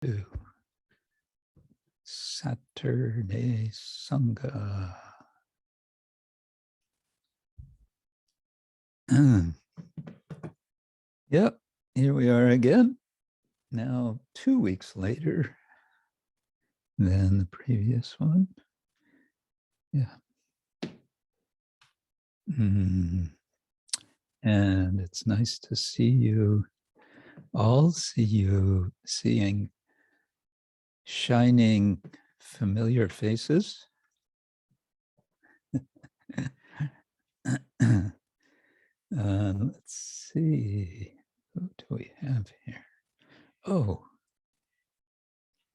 to Saturday Sanga. Yep, here we are again. Now 2 weeks later than the previous one. Yeah. And it's nice to see you all, seeing shining familiar faces. Let's see, who do we have here? Oh,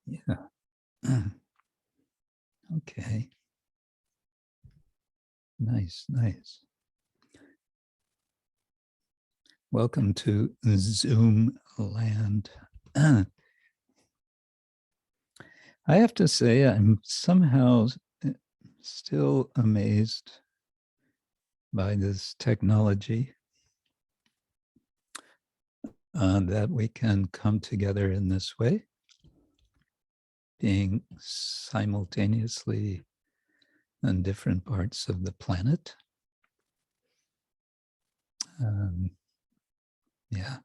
yeah. Okay. Nice, nice. Welcome to Zoom land. I have to say, I'm somehow still amazed by this technology that we can come together in this way, being simultaneously in different parts of the planet. Yeah,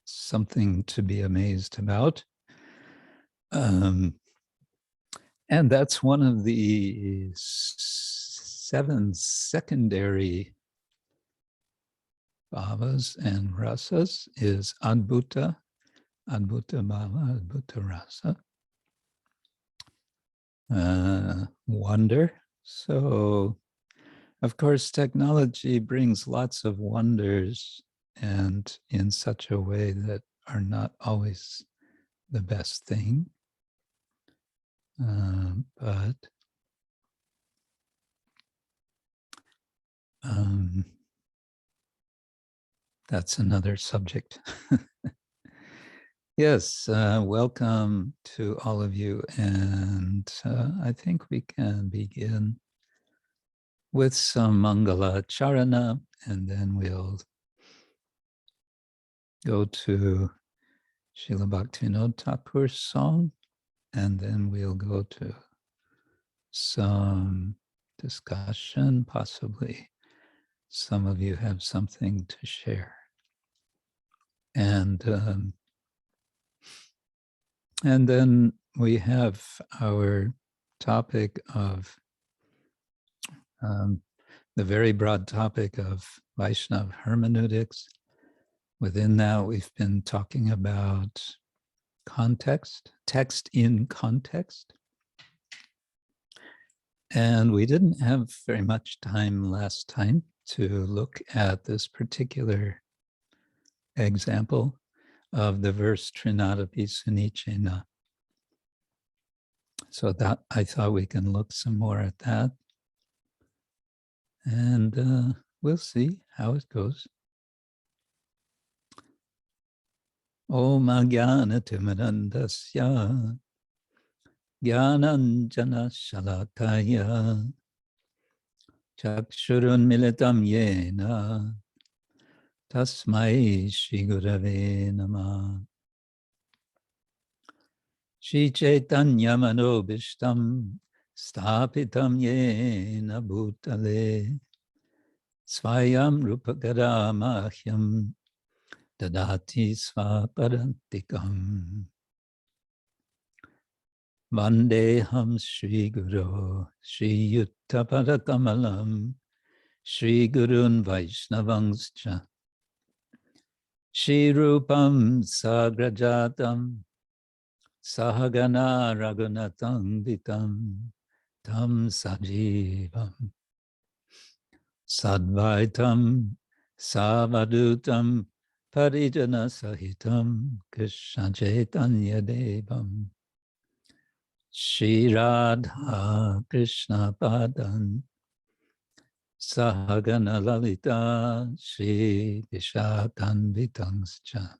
something to be amazed about. And that's one of the 7 secondary bhavas and rasas is adbhuta, adbhuta bhava, adbhuta rasa, wonder. So, of course, technology brings lots of wonders, and in such a way that are not always the best thing. But that's another subject. Yes, welcome to all of you. And I think we can begin with some Mangala Charana, and then we'll go to Srila Bhaktivinoda Thakur's song, and then we'll go to some discussion. Possibly some of you have something to share. And then we have our topic of the very broad topic of Vaishnava hermeneutics. Within that, we've been talking about context, text in context. And we didn't have very much time last time to look at this particular example of the verse Trinadapi Sunichena. So that I thought we can look some more at that. And we'll see how it goes. Om Ajnana Timirandasya Jnananjana Shalakaya Chakshurun Militam Yena Tasmai Shri Gurave Namah. Shri Chaitanya Manobishtam Stapitam Yena Bhutale Swayam Rupakara-mahyam Dadati Svaparantikam. Vandeham Shri Guru Shri Yuttaparakamalam Shri Gurun Vaishnavangscha Shri Rupam Sagrajatam Sahagana Raghunatam Vitam Tam Sajivam Sadvaitam Savadutam Parijana Sahitam Krishna Chaitanya Devam Shri Radha Krishna Padan Sahagana Lalita Shri Vishakhanvitangscha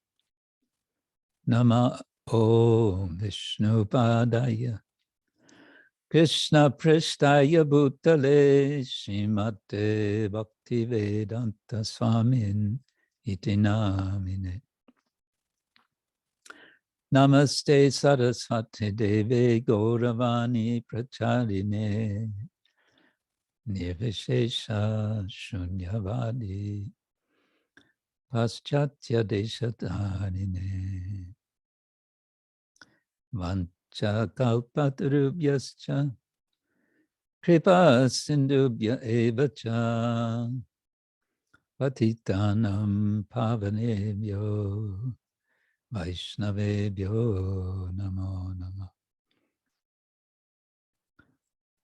Nama Om Vishnu Padaya Krishna Prestaya Bhutale Srimate Bhaktivedanta Swamin Iti Namine. Namaste Saraswati Deve Gauravani Pracharine Nirvishesha Shunyavadi Paschatya Deshatarine Vancha Kalpatarubhyascha Kripa Sindhubhya Evacha Patitanam Pavanebhyo Vaishnavebhyo Namo Namo.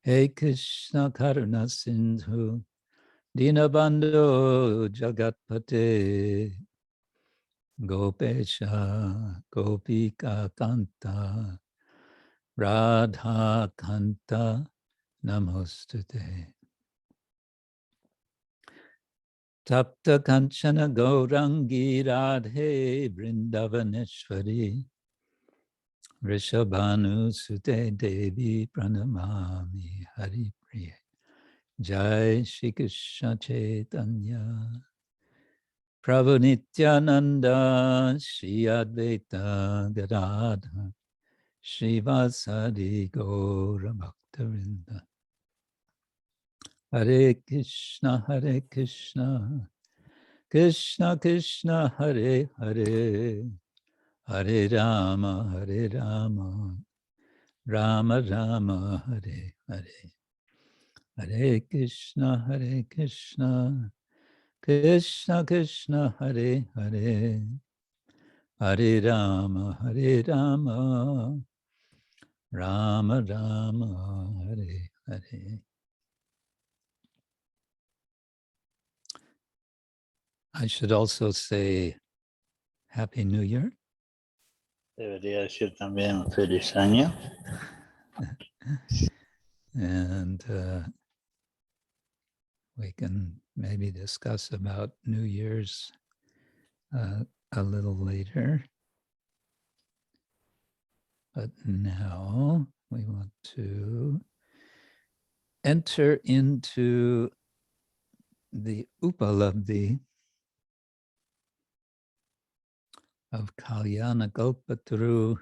Hey Krishna Karuna Sindhu Dinabandhu Jagatpate Gopesha Gopika Kanta Radha Kanta Namostute. Tapta Kanchana Gaurangi Radhe Vrindavaneshwari Rishabhanu Sute Devi Pranamami Hari Priya. Jai Shri Krishna Chaitanya Prabhu Nityananda Shri Advaita Gadadha Shri Vasadi Gaura Bhaktavinda. Hare Krishna Krishna Krishna Hare Hare Hare Rama Rama Rama Hare Hare. Hare Krishna Krishna Krishna Hare Hare Hare Rama Rama Rama Hare Hare. I should also say Happy New Year. Debería decir también feliz año. And we can maybe discuss about New Year's a little later. But now we want to enter into the Upalabdhi of Kalyana Gopatru,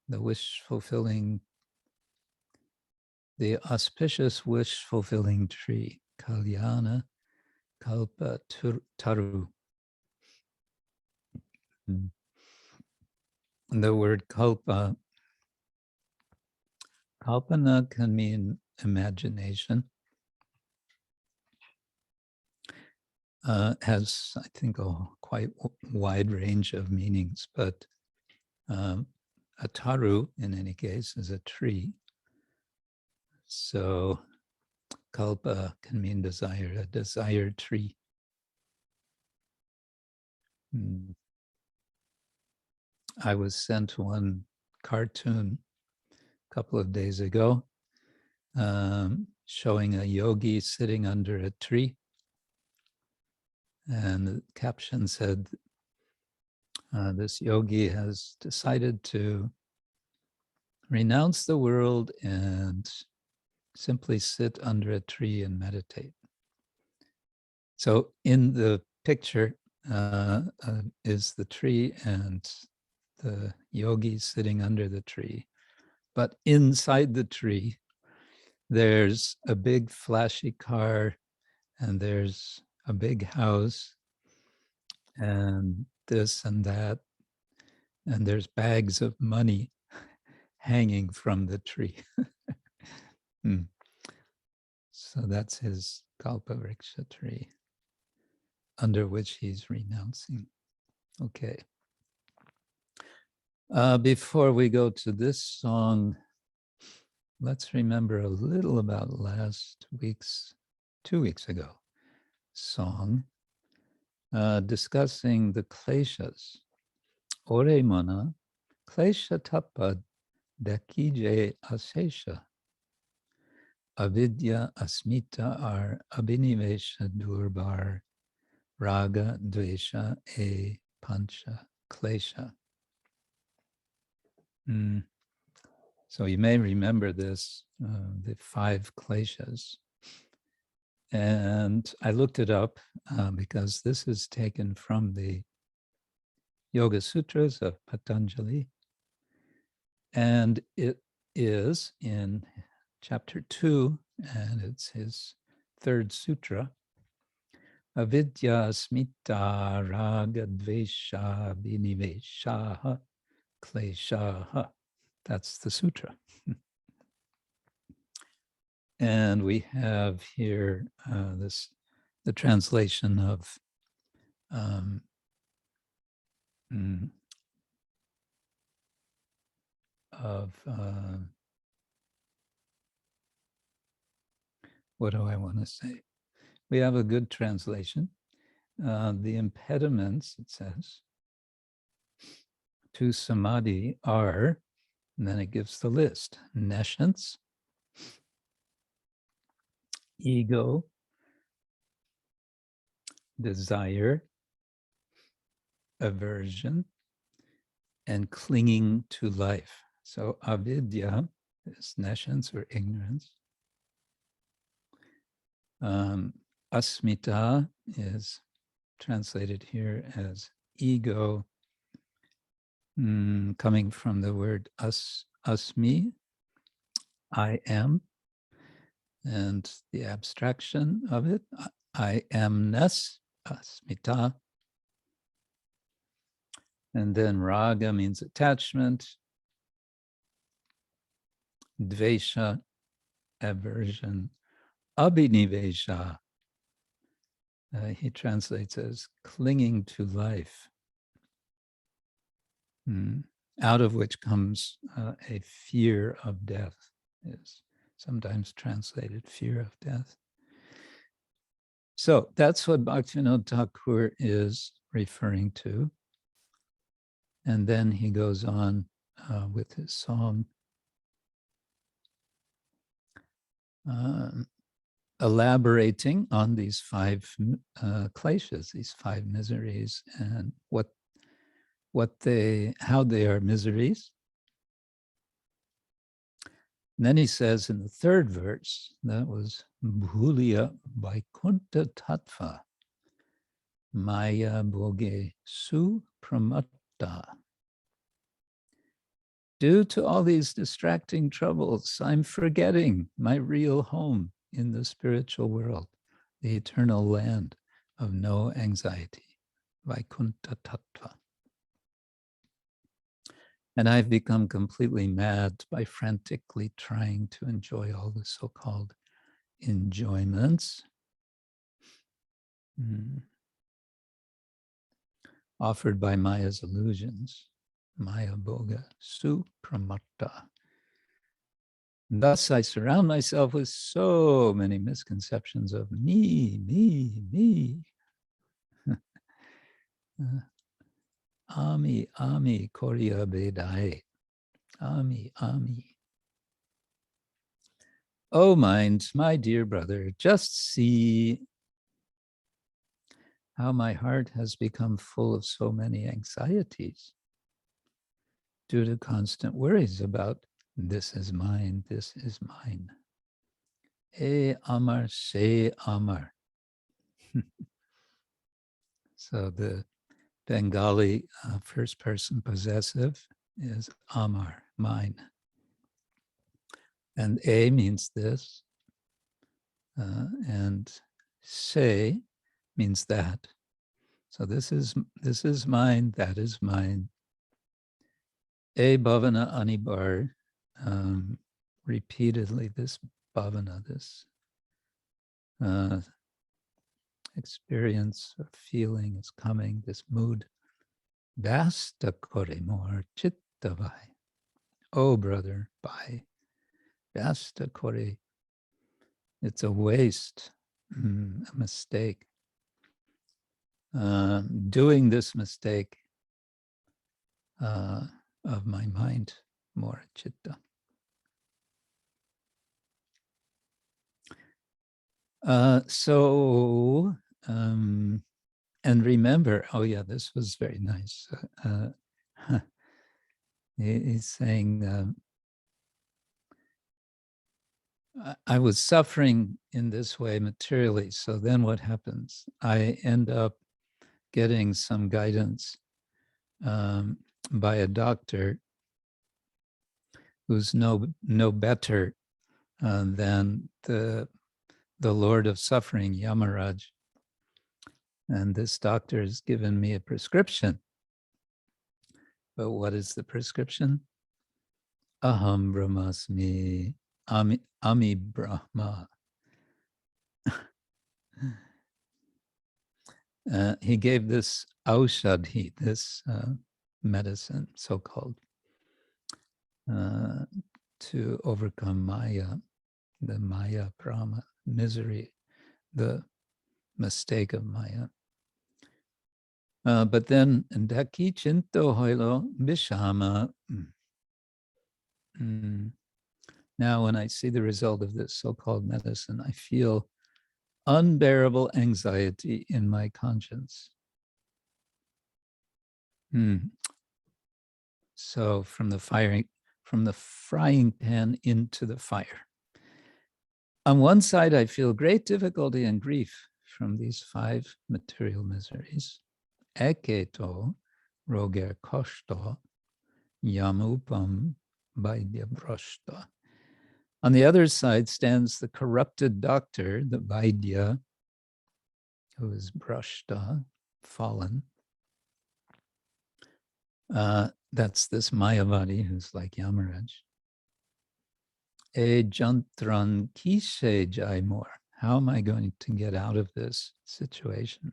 the wish-fulfilling, the auspicious wish-fulfilling tree, Kalyana Kalpataru. The word kalpa, kalpana can mean imagination. Has, I think, a quite wide range of meanings, but a taru, in any case, is a tree. So kalpa can mean desire, a desired tree. I was sent one cartoon a couple of days ago showing a yogi sitting under a tree. And the caption said, this yogi has decided to renounce the world and simply sit under a tree and meditate. So in the picture is the tree and the yogi sitting under the tree. But inside the tree, there's a big flashy car and there's a big house and this and that. And there's bags of money hanging from the tree. So that's his kalpavriksha tree, under which he's renouncing. Okay. Before we go to this song, let's remember a little about last week's, 2 weeks ago, song, discussing the kleshas. Ore mana, klesha tapad dakije asesha. Avidya asmita ar abhinivesha durbar raga dvesha e pancha klesha. So you may remember this, the 5 kleshas. And I looked it up because this is taken from the Yoga Sutras of Patanjali. And it is in chapter 2, and it's his third sutra. Avidya smita raga dvesha biniveshaha kleshaha. That's the sutra. And we have here the translation of what do I want to say? We have a good translation. The impediments, it says, to samadhi are, and then it gives the list: nescience, ego, desire, aversion, and clinging to life. So avidya is nescience or ignorance. Asmita is translated here as ego, coming from the word asmi, I am, and the abstraction of it, I amness, asmita. And then raga means attachment, dvesha, aversion, abhinivesha, he translates as clinging to life, out of which comes a fear of death, is sometimes translated fear of death. So that's what Bhaktivinoda Thakur is referring to. And then he goes on with his song, elaborating on these 5 kleshas, these 5 miseries, and how they are miseries. And then he says in the 3rd verse, that was bhulya vaikunta tattva maya bhoge su pramatta. Due to all these distracting troubles, I'm forgetting my real home in the spiritual world, the eternal land of no anxiety, vaikunta tattva. And I've become completely mad by frantically trying to enjoy all the so-called enjoyments offered by Maya's illusions, maya bhoga supramatta. Thus I surround myself with so many misconceptions of me. Ami, Korea Bedai. Ami. Oh mind, my dear brother, just see how my heart has become full of so many anxieties due to constant worries about this is mine, this is mine. E amar, se amar. So the Bengali first person possessive is amar, mine. And a means this, and se means that. So this is mine, that is mine. E bhavana anibar, repeatedly this bhavana, this experience or feeling is coming, this mood. Vasta kore more chitta vai. Oh brother, bye. Vasta kore. It's a waste, a mistake. Doing this mistake of my mind, more chitta. And remember, oh yeah, this was very nice. He's saying, I was suffering in this way materially. So then what happens? I end up getting some guidance by a doctor who's no better than the Lord of Suffering, Yamaraj. And this doctor has given me a prescription. But what is the prescription? Aham Brahmasmi, Ami Brahma. He gave this aushadhi, this medicine, so-called, to overcome Maya, the Maya Brahma, misery, the mistake of Maya. But then, Daki Chinto Hoilo Bishama. Now, when I see the result of this so-called medicine, I feel unbearable anxiety in my conscience. So from the frying pan into the fire. On one side, I feel great difficulty and grief from these 5 material miseries. Eketo, roger koshto, yamupam, vaidya brashta. On the other side stands the corrupted doctor, the Vaidya, who is brashta, fallen. That's this Mayavadi who's like Yamaraj. E jantran kise jai more. How am I going to get out of this situation?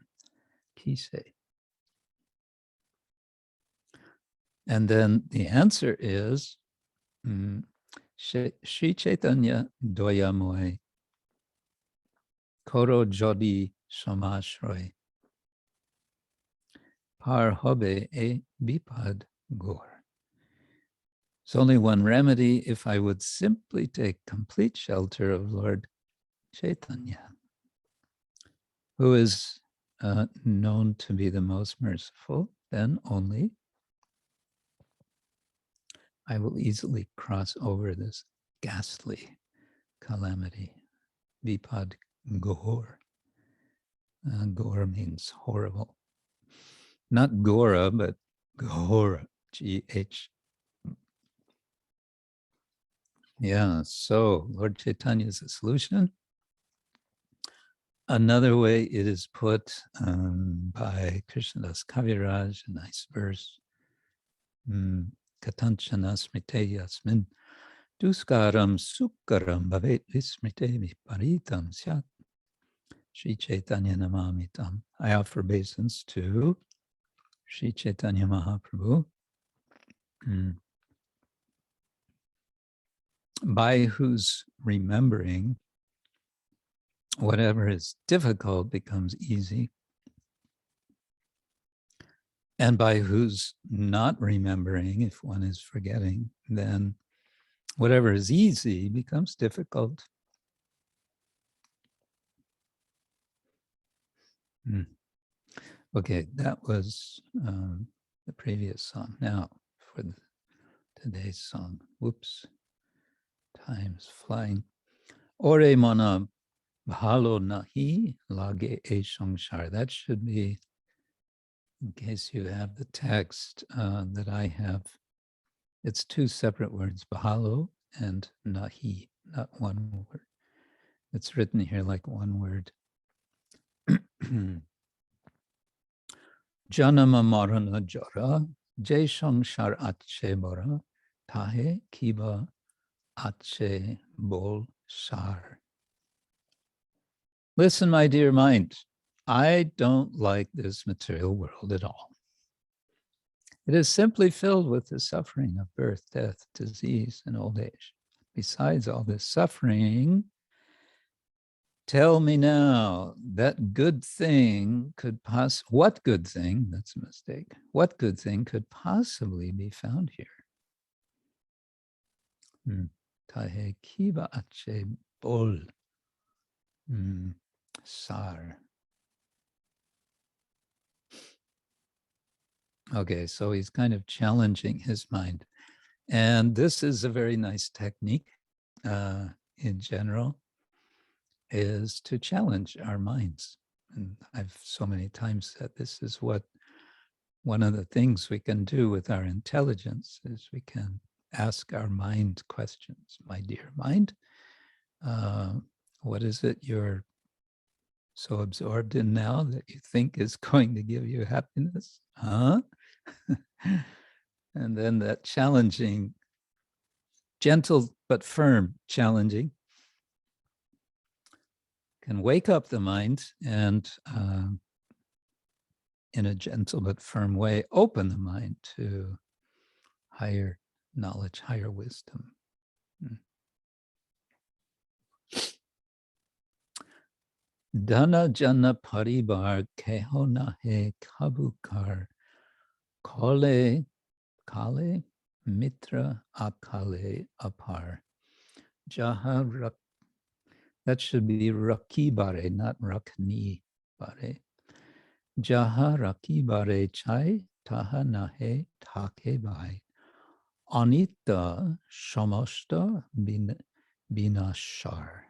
Kise. And then the answer is Shri Chaitanya doyamoy koro jodi samashroy par hobe e bipad gor. There's only one remedy: if I would simply take complete shelter of Lord Chaitanya, who is known to be the most merciful, then only I will easily cross over this ghastly calamity. Vipad Gor. Gor means horrible. Not Gora, but Gora, G-H. Yeah, so Lord Chaitanya is the solution. Another way it is put by Krishnadas Kaviraj, a nice verse. Katanchana smrite yasmin duskaram sukaram bhavet vismrite viparitam syat. Shri Chaitanya namamitam. I offer obeisance to Shri Chaitanya Mahaprabhu, by whose remembering whatever is difficult becomes easy, and by whose not remembering, if one is forgetting, then whatever is easy becomes difficult. Okay, that was the previous song. Now for today's song. Whoops, time's flying. Ore mana Bhalonahi, Lage e samsare. That should be, in case you have the text that I have. It's 2 separate words, Bhalo and nahi, not one word. It's written here like one word. Janama-marana-jara, jai samsar ache bhara, tahe, kiba, ache bol sar. Listen, my dear mind, I don't like this material world at all. It is simply filled with the suffering of birth, death, disease, and old age. Besides all this suffering, tell me now, that good thing could what good thing, that's a mistake, what good thing could possibly be found here? Tahe kiba ache bol sar. Okay, so he's kind of challenging his mind. And this is a very nice technique in general, is to challenge our minds. And I've so many times said this is what one of the things we can do with our intelligence is we can ask our mind questions. My dear mind, what is it you're so absorbed in now that you think is going to give you happiness? Huh? And then that challenging, gentle but firm challenging can wake up the mind and in a gentle but firm way, open the mind to higher knowledge, higher wisdom. Dhana-jana-parivar, keho, nahe, kabhu, kale, mitra, akale, apar. Jaha, that should be rakibare, not rakni bare. Jaha rakibare chai, taha nahe, take bai. Anita shamashta binashar.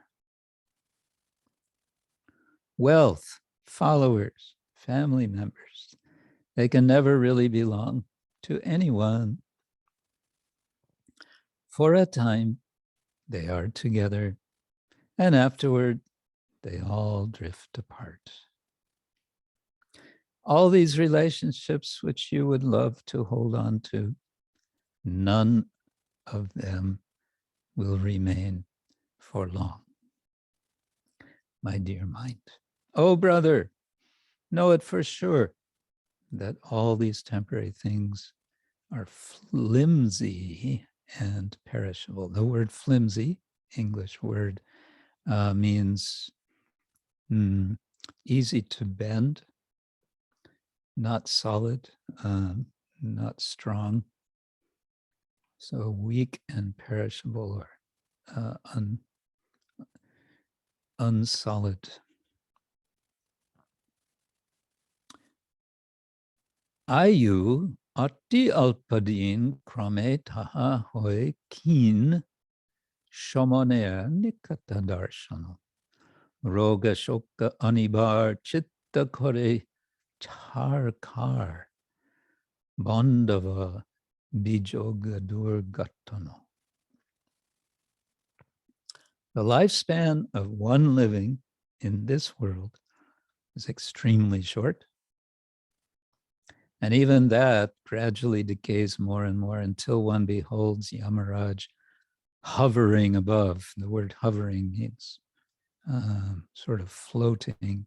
Wealth, followers, family members, they can never really belong to anyone. For a time, they are together, and afterward, they all drift apart. All these relationships which you would love to hold on to, none of them will remain for long. My dear mind. Oh, brother, know it for sure that all these temporary things are flimsy and perishable. The word flimsy, English word, means easy to bend, not solid, not strong. So weak and perishable or unsolid. Ayu ati alpa-dina krame tahe hoy kin shamanaya nikata darshana. Roga-soka anibar chitta kore charkar bandhava-bijoga durgatano. The lifespan of one living in this world is extremely short. And even that gradually decays more and more until one beholds Yamaraj hovering above. The word hovering means sort of floating.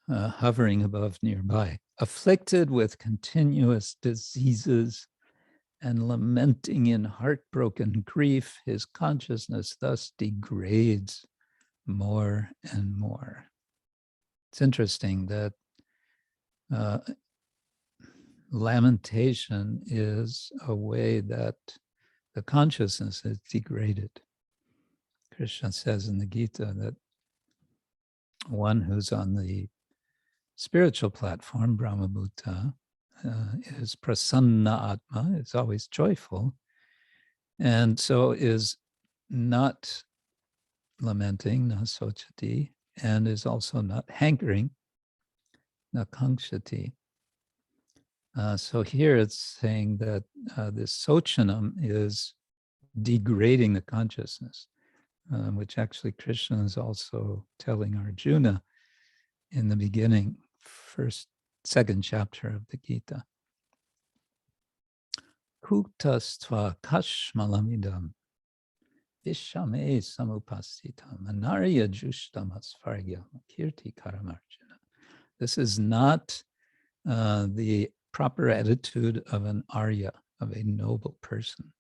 Hovering above nearby, afflicted with continuous diseases and lamenting in heartbroken grief, his consciousness thus degrades more and more. It's interesting that lamentation is a way that the consciousness is degraded. Krishna says in the Gita that one who's on the spiritual platform, Brahmabhuta, is prasanna atma, is always joyful, and so is not lamenting, na sochati, and is also not hankering, na kankshati. So here it's saying that this sochanam is degrading the consciousness, which actually Krishna is also telling Arjuna in the beginning, second chapter of the Gita. Kutastva kashmalamidam vishame samupasitam anarya jushtam asvargyam kirti karamarjuna. This is not the proper attitude of an Arya, of a noble person.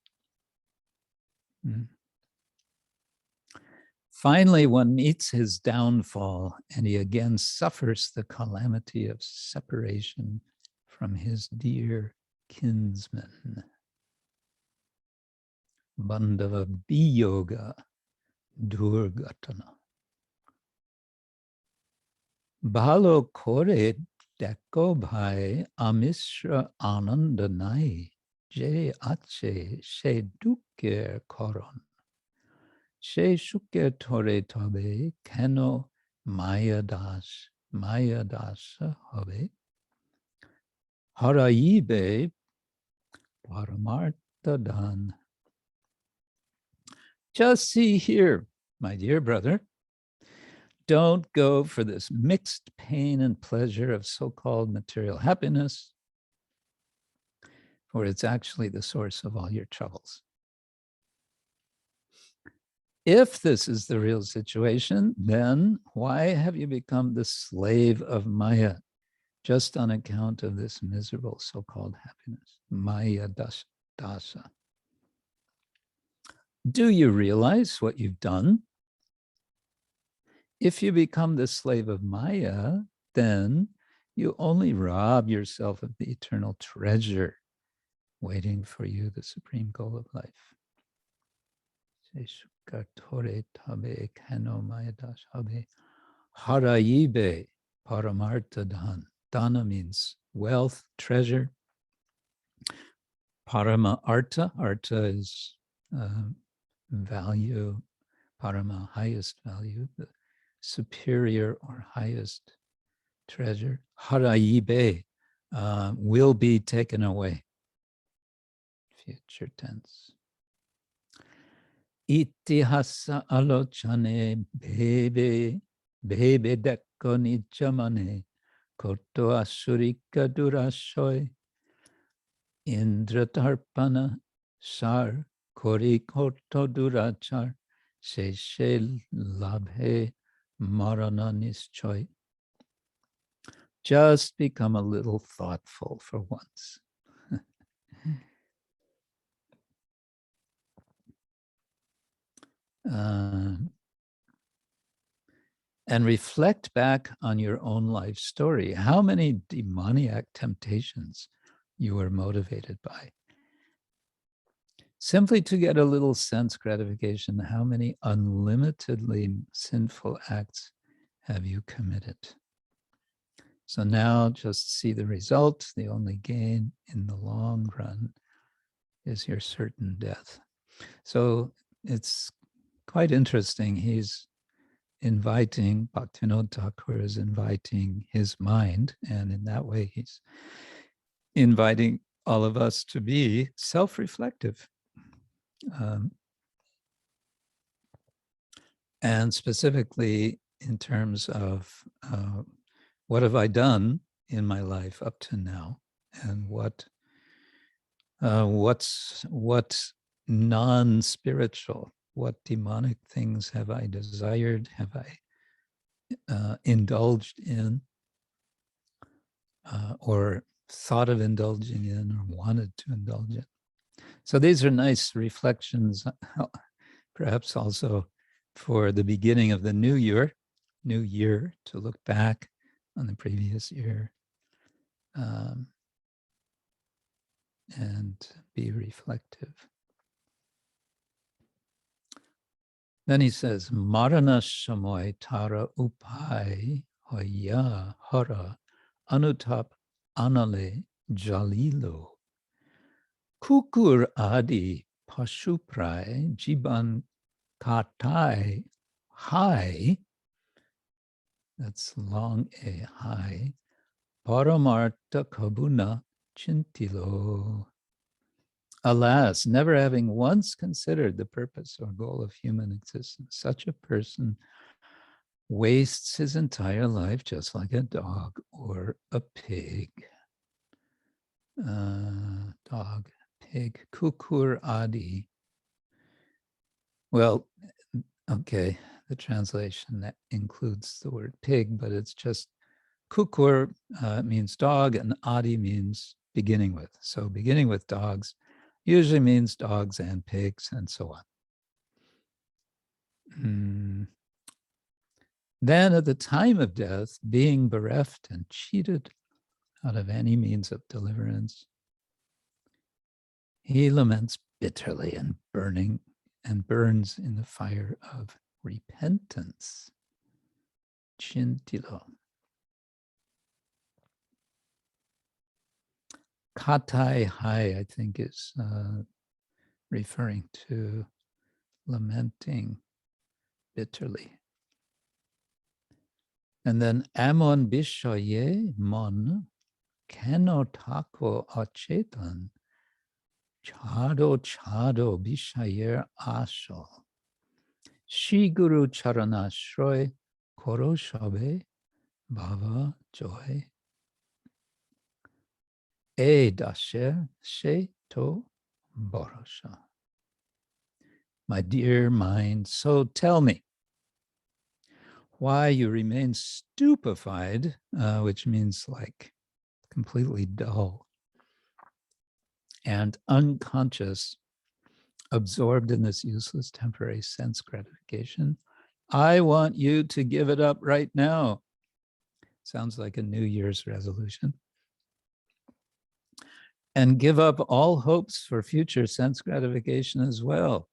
Finally, one meets his downfall, and he again suffers the calamity of separation from his dear kinsmen. Bandhava-bijoga durgatana. Bhalo kore deko bhai amisra ananda nahe je ache she dukke koron. She shukke tore tabe keno maya-dasa maya-dasa habe, haraibe paramartha-dhana. Just see here, my dear brother, don't go for this mixed pain and pleasure of so-called material happiness, for it's actually the source of all your troubles. If this is the real situation, then why have you become the slave of Maya just on account of this miserable so-called happiness? Maya-dasa. Do you realize what you've done? If you become the slave of Maya, then you only rob yourself of the eternal treasure waiting for you, the supreme goal of life. Haraibe paramartha-dhana. Dhana means wealth, treasure. Paramartha, artha is value. Parama, highest value, the superior or highest treasure. Haraibe, will be taken away. Future tense. Itihasa-alocane bhebe dekko nichamane koto asurika durashoy indratarpana sar kori koto durachar sheshe labhe marana nischoy. Just become a little thoughtful for once. And reflect back on your own life story. How many demoniac temptations you were motivated by? Simply to get a little sense gratification, how many unlimitedly sinful acts have you committed? So now just see the result. The only gain in the long run is your certain death. So it's quite interesting. He's inviting, Bhaktivinoda Thakura is inviting his mind, and in that way he's inviting all of us to be self-reflective. And specifically in terms of what have I done in my life up to now, and what's non-spiritual, what demonic things have I desired, have I indulged in, or thought of indulging in, or wanted to indulge in. So these are nice reflections, perhaps also for the beginning of the new year, to look back on the previous year and be reflective. Then he says, Marana shamoy tara upai hoya hara anutap anale jalilo kukur adi pashuprai jiban katai hai, that's long a high, paramartha kabuna chintilo. Alas, never having once considered the purpose or goal of human existence, such a person wastes his entire life just like a dog or a pig. Dog, pig, kukur adi. Well, okay, the translation that includes the word pig, but it's just kukur means dog, and adi means beginning with. So beginning with dogs usually means dogs and pigs and so on. Then at the time of death, being bereft and cheated out of any means of deliverance, he laments bitterly and burns in the fire of repentance. Chintilo. Katai hai, I think, is referring to lamenting bitterly. And then amon bishoye mon keno tako achetan chado chado bishayer asho Shri Guru Charana Shroy Koro Shabe Bhava Joy E Dasher She To Borosha. My dear mind, so tell me why you remain stupefied, which means like completely dull and unconscious, absorbed in this useless temporary sense gratification. I want you to give it up right now. Sounds like a New Year's resolution. And give up all hopes for future sense gratification as well.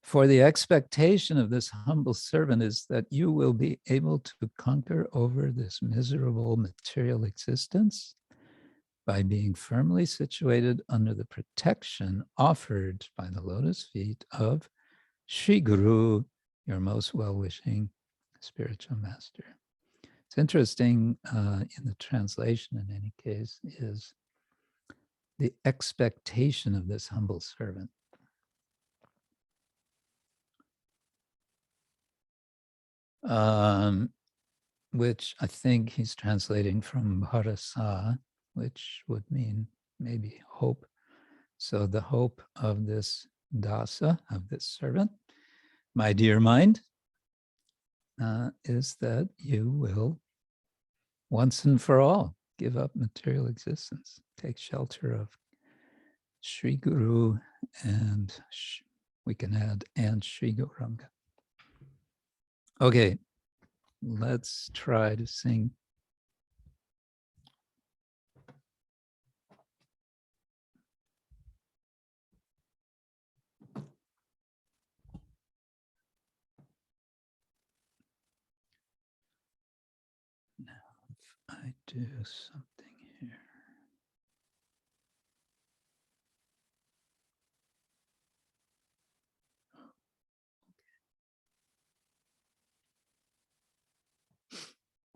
For the expectation of this humble servant is that you will be able to conquer over this miserable material existence by being firmly situated under the protection offered by the lotus feet of Shri Guru, your most well-wishing spiritual master. It's interesting in the translation, in any case, is the expectation of this humble servant. Which I think he's translating from bhara, which would mean maybe hope. So the hope of this dasa, of this servant, my dear mind, is that you will once and for all give up material existence, take shelter of Sri Guru, and we can add and Sri Gauranga. Okay, let's try to sing. Now, if I do something here.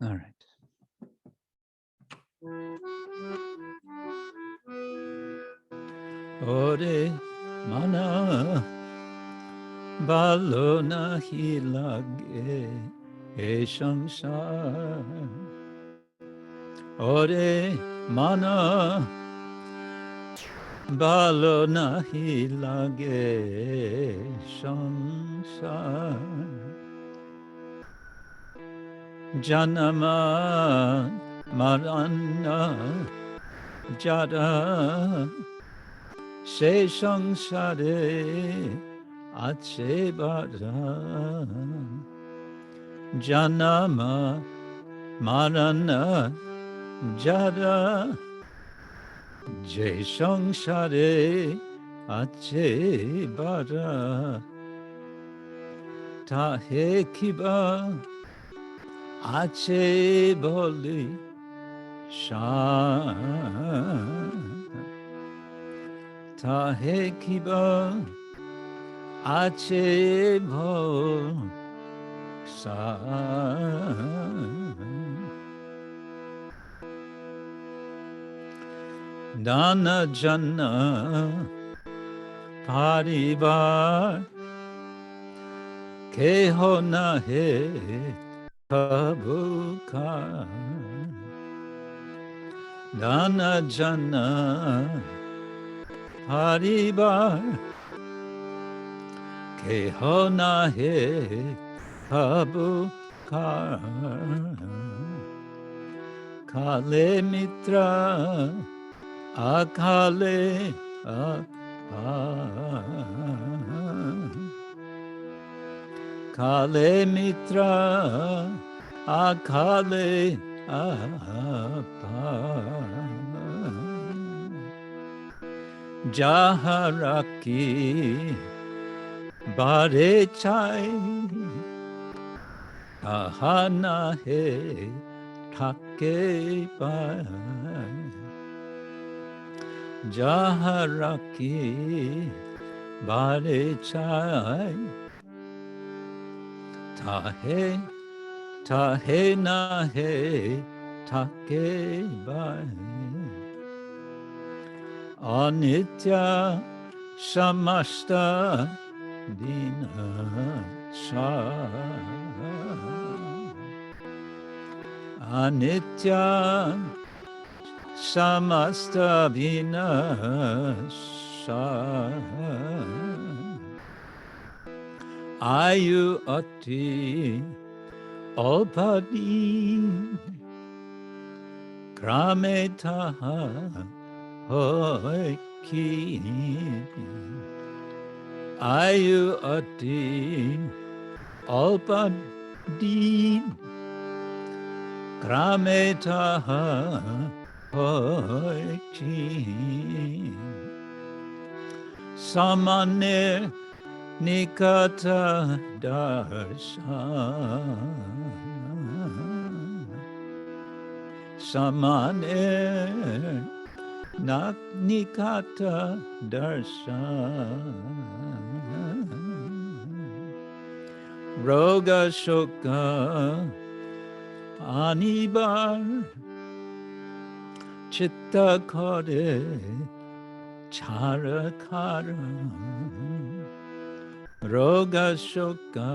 All right. Ore mana Bhalonahi Lage e samsar. Ore mana Bhalonahi Lage samsar. Janama-marana-jara se samsare ache bhara. Janama-marana-jara je samsare ache bhara. Tahe kiba ache boli shan. Tahe kiba ache bol san. Dhana-jana-parivar keho nahe kabhu. Dhana-jana-parivar keho nahe kabhu. Kale mitra akale Kale mitra akale Jaharaki bare chai nahe tahe pai. Jaharaki bare chai tahe, tahe nahe, take by anitya samasta vinasha anitya samasta vinasha ayu ati alpa-dina grame taha hoy ki ayu ati alpa-dina grame taha hoy ki samane nikata darshan samane nikata darshan roga-soka anibar chitta kare charakara roga-soka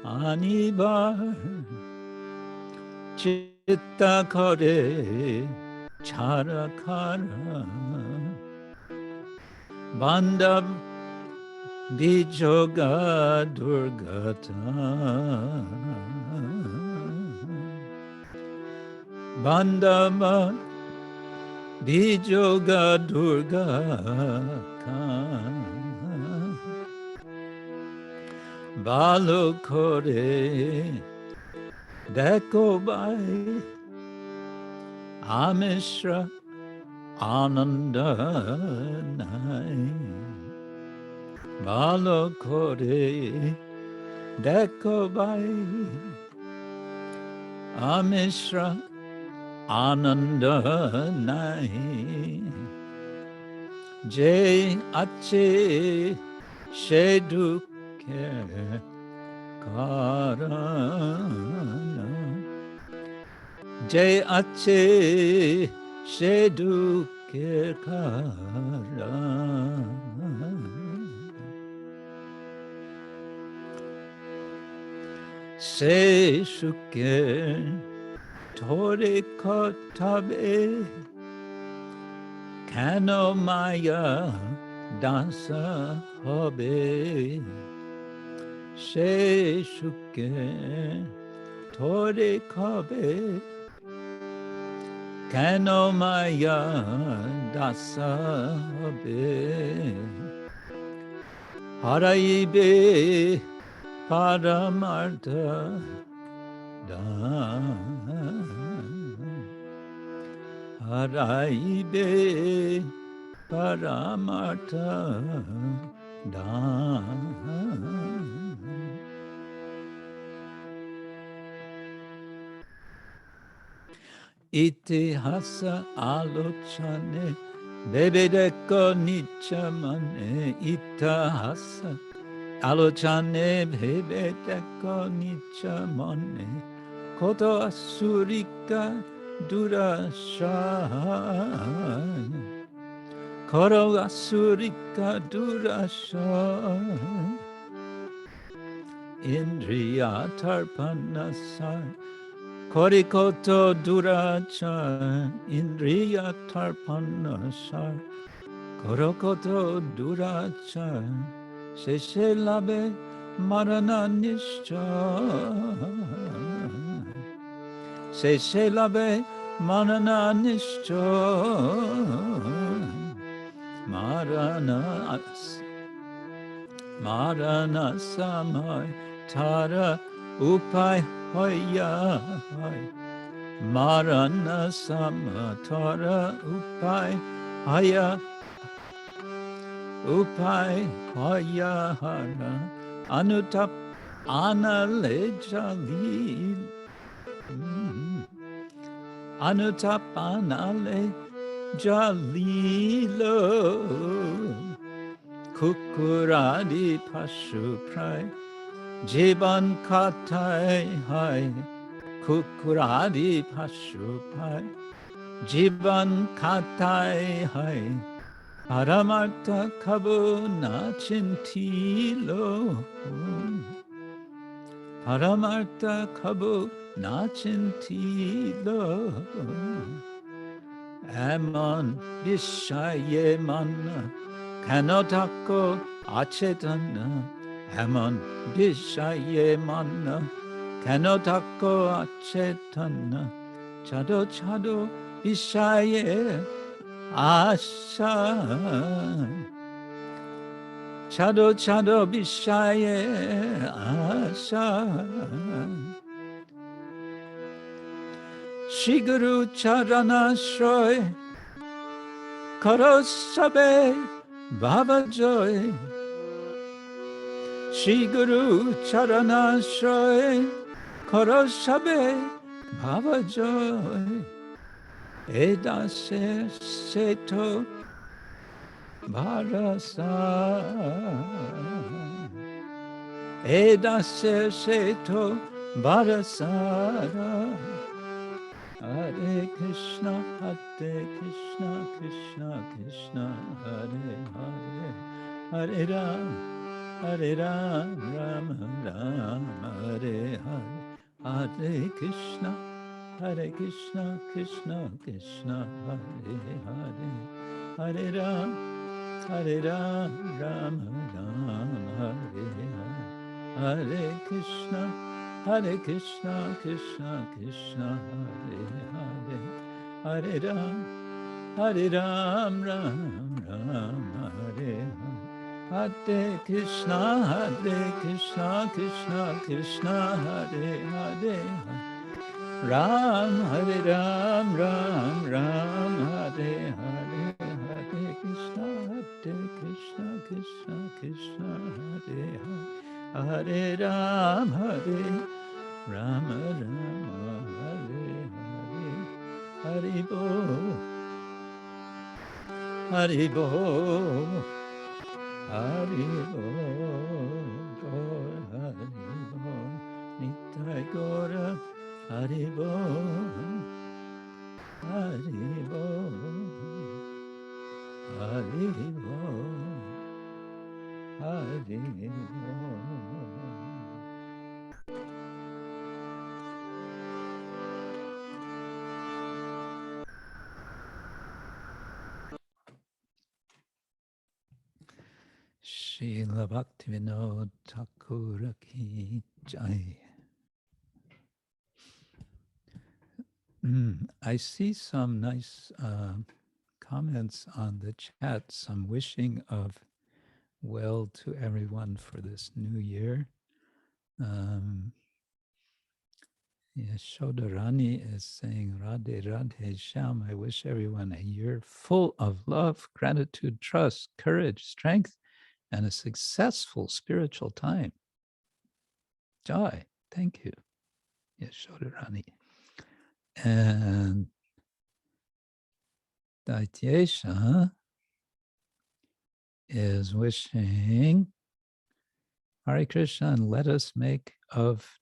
anibar chitta kare charakara bandhava-bijoga durgata bandhava-bijoga durgata Balo kore deko bai amishra ananda nahe Balo kore deko bai amishra ananda nahe Jai ache shedu karana Jai ache shedu karana se shuke tore kotabe kano maya-dasa hobe se shuke tore kobe kano maya-dasa hobe haraibe paramartha-dhana haraibe paramartha-dhana itihasa-alocane bebedeko nichamane itihasa-alocane bebedeko nichamane koto asurika durasha koro asurika durasha indriya tarpanasar korikoto duracha indriya tarpanasar korokoto duracha sheshe labe marana nischa sheshe labe marana nischa marana samay tara upay hoya marana samatara upay hoya hara anutap anale jalil anutap anale jalilo kukuradi pashu pray Jiban katai hai kukuradi pashupai. Jiban katai hai paramartha kabhu nachintilo. Paramartha kabhu nachintilo. Amon Vishaye Mana Kanotako Achetana. Amon Vishaye Mana Kanotako Achetana. Chado Chado Vishaye Asha. Chado Chado Vishaye Asha. Shri Guru Charana Shroy Karo Sabe Baba Joy. Shri Guru Charana Shroy Karo Sabe Baba Joy. Eda Se Seto Bharasa. Eda Se Seto Bharasara. Hare Krishna, Krishna Krishna, Hare Hare, Hare Ram, Ram Hare Hare, Hare Krishna, Krishna Krishna, Hare Hare, Hare Ram, Ram Hare Hare, Hare Krishna, Krishna Krishna, Hare Hare, Hare Ram, Ram Hare Hare, Hare Krishna, Krishna Krishna, Hare Hare, Ram Hare Ram, Ram Hare Hare, Hare Krishna, Krishna Krishna, Hare Hare, Hare Ram, Ram Hare Hare, Hari Bol, Hari Bol, Hari Bol, Hari Bol, Nitai Gora, Hari Bol, Hari Bol, Hari Bol, Hari Bol. Srila Bhaktivinoda Thakura ki jai. I see some nice comments on the chat, some wishing of well to everyone for this new year. Yashodarani is saying, Radhe Radhe Shyam, I wish everyone a year full of love, gratitude, trust, courage, strength, and a successful spiritual time. Jai, thank you, Yashodarani. And Daityesha is wishing Hare Krishna, and let us make of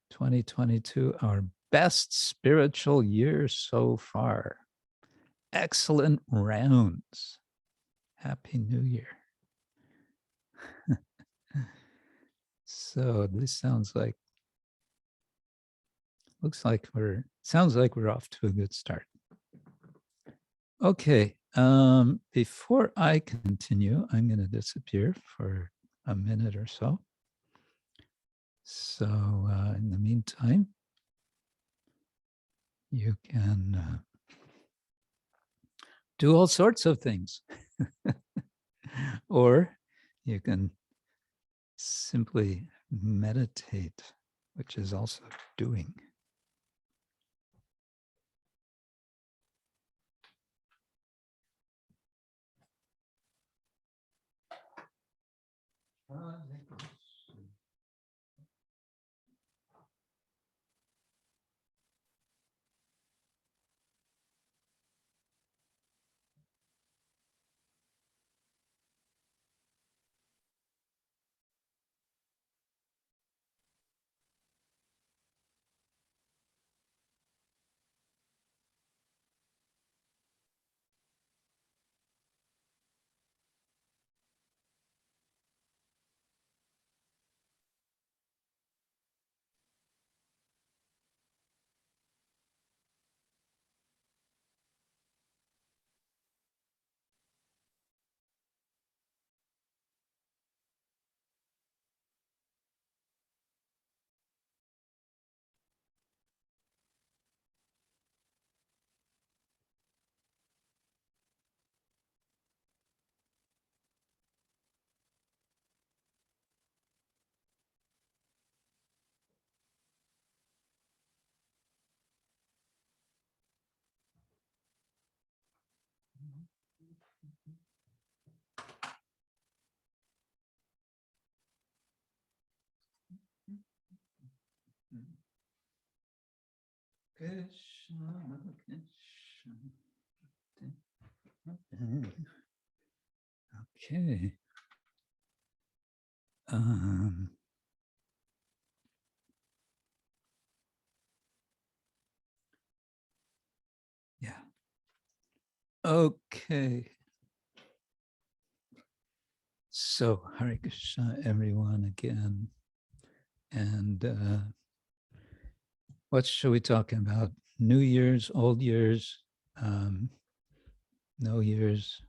2022 our best spiritual year so far. Excellent rounds. Happy New Year. So this sounds like we're off to a good start. Okay, before I continue, I'm going to disappear for a minute or so. So in the meantime, you can do all sorts of things. Or you can simply meditate, which is also doing. Okay. Yeah. Okay. So, Hare Krishna, everyone, again. And what should we talk about? New Year's, old years, no years.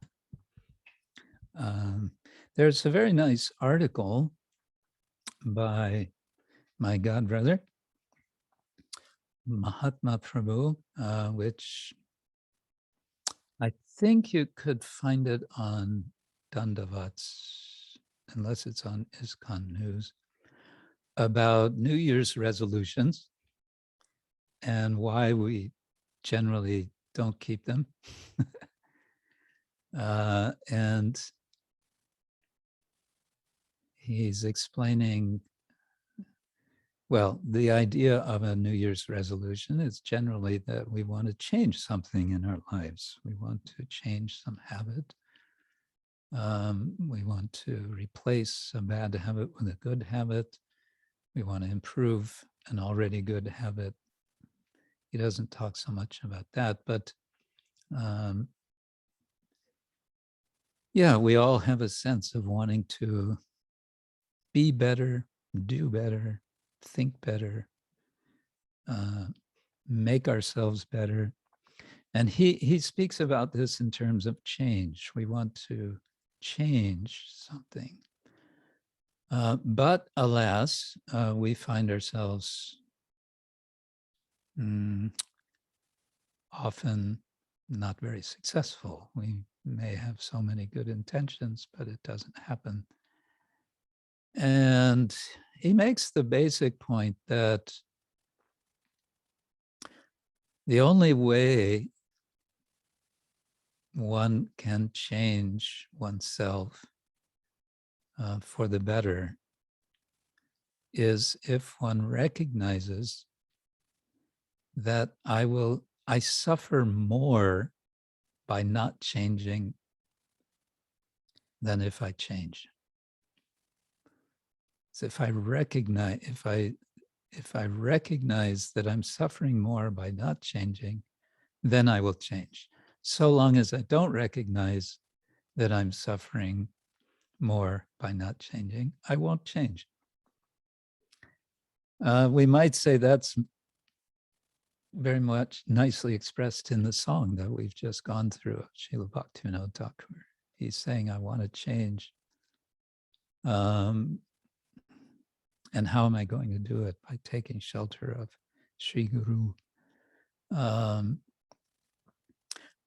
There's a very nice article by my godbrother, Mahatma Prabhu, which I think you could find it on Dandavats, unless it's on ISKCON News, about New Year's resolutions and why we generally don't keep them. And he's explaining, well, the idea of a New Year's resolution is generally that we want to change something in our lives. We want to change some habit. We want to replace a bad habit with a good habit. We want to improve an already good habit. He doesn't talk so much about that, but yeah, we all have a sense of wanting to be better, do better, think better, make ourselves better. And he speaks about this in terms of change. We want to change something. But alas, we find ourselves often not very successful. We may have so many good intentions, but it doesn't happen. And he makes the basic point that the only way one can change oneself for the better is if one recognizes that I suffer more by not changing than if I change. So if I recognize that I'm suffering more by not changing, then I will change. So long as I don't recognize that I'm suffering more by not changing, I won't change. We might say that's very much nicely expressed in the song that we've just gone through, Srila Bhaktivinoda Thakura. He's saying, I want to change. And how am I going to do it? By taking shelter of Sri Guru. But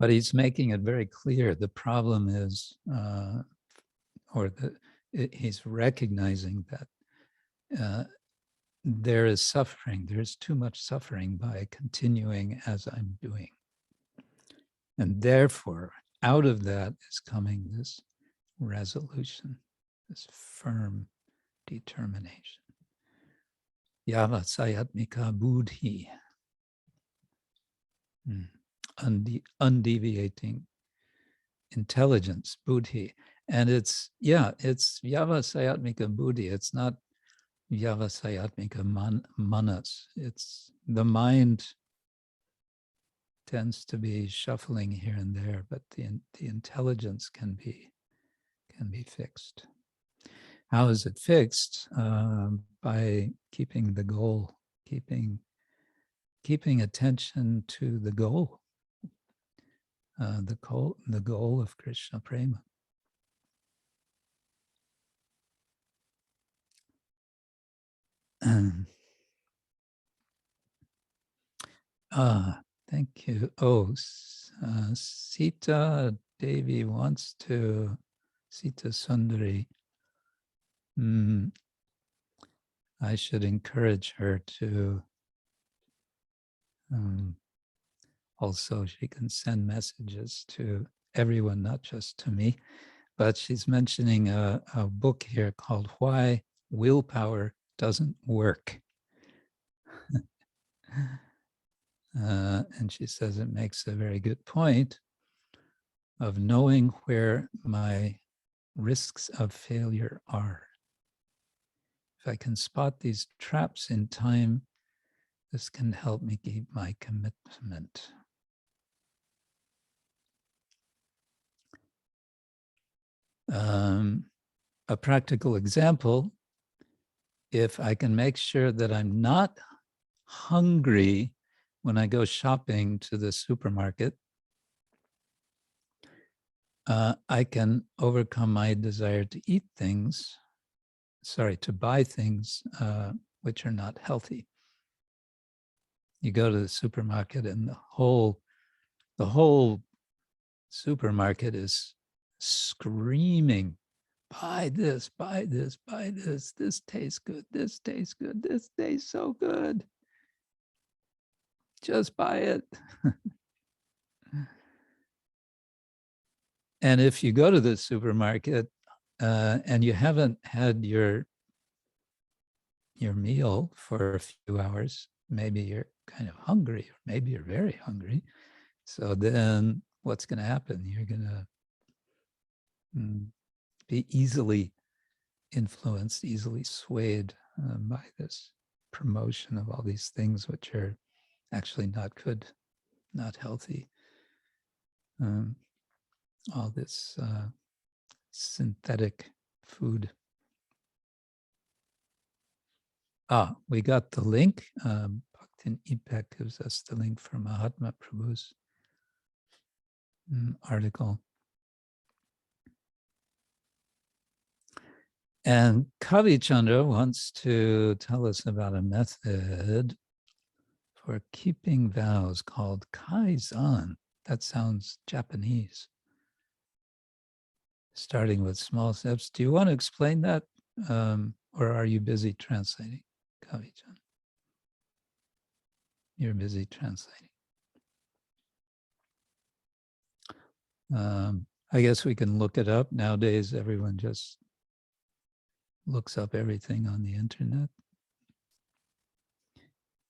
he's making it very clear. The problem is, he's recognizing that there is suffering. There's too much suffering by continuing as I'm doing. And therefore, out of that is coming this resolution, this firm determination. Yavasayatmika buddhi. Undeviating intelligence, buddhi. And it's Yavasayatmika buddhi. It's not Yavasayatmika manas. It's the mind tends to be shuffling here and there, but the intelligence can be fixed. How is it fixed? By keeping the goal, keeping attention to the goal, the goal of Krishna prema. Thank you. Oh, Sita Devi wants to, Sita Sundari. I should encourage her to also, she can send messages to everyone, not just to me. But she's mentioning a book here called Why Willpower Doesn't Work. And she says it makes a very good point of knowing where my risks of failure are. If I can spot these traps in time, this can help me keep my commitment. A practical example, if I can make sure that I'm not hungry when I go shopping to the supermarket, I can overcome my desire to eat things, to buy things which are not healthy. You go to the supermarket and the whole supermarket is screaming, buy this, buy this, buy this, this tastes good, this tastes good, this tastes so good. Just buy it. And if you go to the supermarket and you haven't had your meal for a few hours, maybe you're kind of hungry, or maybe you're very hungry. So then what's going to happen? You're going to be easily influenced, easily swayed by this promotion of all these things which are actually not good, not healthy. All this synthetic food. We got the link. Bhaktin Ipek gives us the link for Mahatma Prabhu's article. And Kavi Chandra wants to tell us about a method for keeping vows called Kaizen. That sounds Japanese. Starting with small steps. Do you want to explain that? Or are you busy translating, Kavi-chan? You're busy translating. I guess we can look it up. Nowadays, everyone just looks up everything on the internet.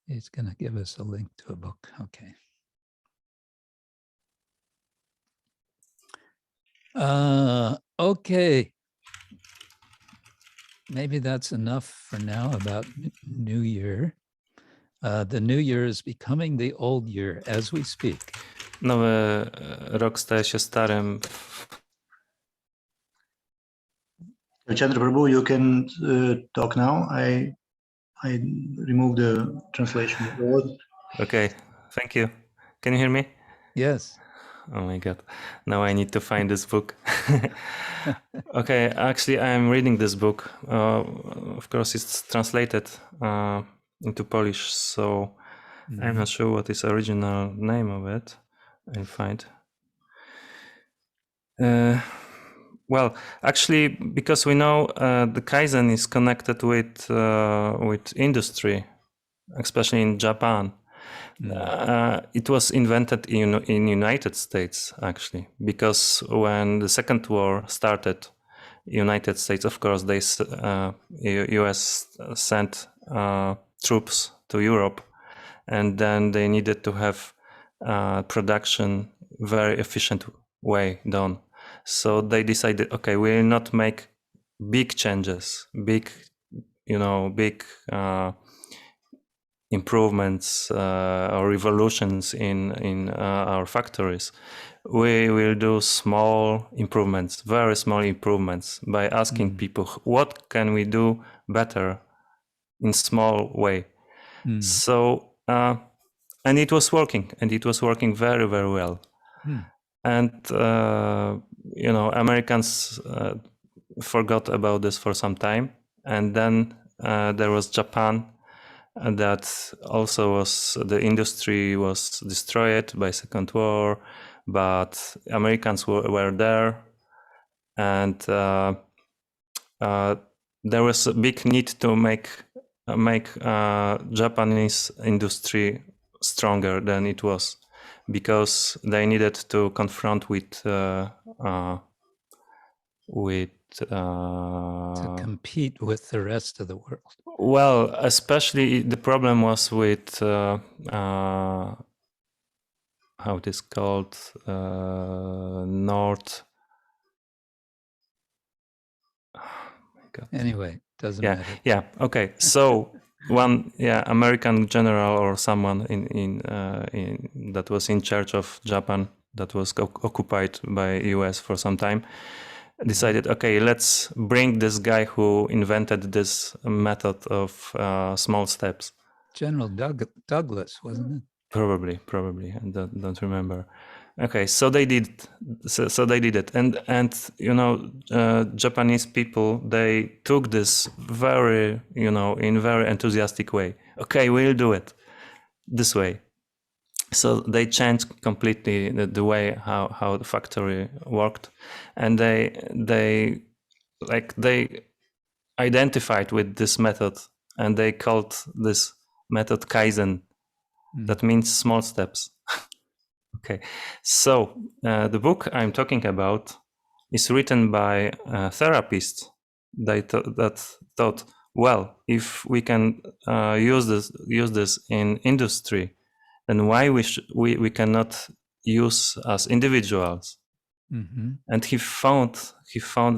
He's going to give us a link to a book. Okay. Okay. Maybe that's enough for now about New Year. The New Year is becoming the old year as we speak. Nowy rok staje się starym. Chandra Prabhu, you can talk now. I removed the translation. Okay, thank you. Can you hear me? Yes. Oh my God. Now I need to find this book. Okay, actually I'm reading this book. Of course it's translated into Polish, so I'm not sure what is original name of it. I'll find. Well, actually, because we know the Kaizen is connected with industry, especially in Japan. It was invented in United States, actually, because when the Second War started, United States, of course, US sent troops to Europe, and then they needed to have production very efficient way done. So they decided, okay, we will not make big changes, big improvements or revolutions in our factories. We will do small improvements, very small improvements, by asking people, what can we do better in small way? So, and it was working, very, very well. And, Americans forgot about this for some time. And then there was Japan, and that also the industry was destroyed by Second War, but Americans were there. And there was a big need to make Japanese industry stronger than it was because they needed to confront To compete with the rest of the world. well, especially the problem was with how it is called, North. Oh my God. Anyway, doesn't Yeah, matter. yeah. Okay, so one, American general or someone in that was in charge of Japan, that was occupied by US for some time, decided, okay, let's bring this guy who invented this method of small steps. General Douglas, wasn't it? Probably. I don't remember. Okay, so they did. So they did it, and Japanese people, they took this very in very enthusiastic way. Okay, we'll do it this way. So they changed completely the way how the factory worked, and they identified with this method, and they called this method Kaizen. That means small steps. Okay, so the book I'm talking about is written by a therapist that thought, well, if we can use this in industry, then why we cannot use as individuals? And he found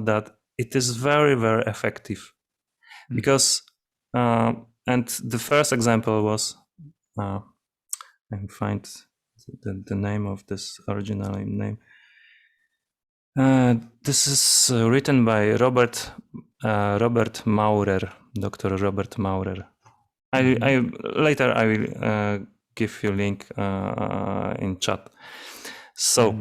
that it is very, very effective, because and the first example was I can find the name of this original name. This is written by Robert Maurer, Dr. Robert Maurer. I later I will give you link in chat. So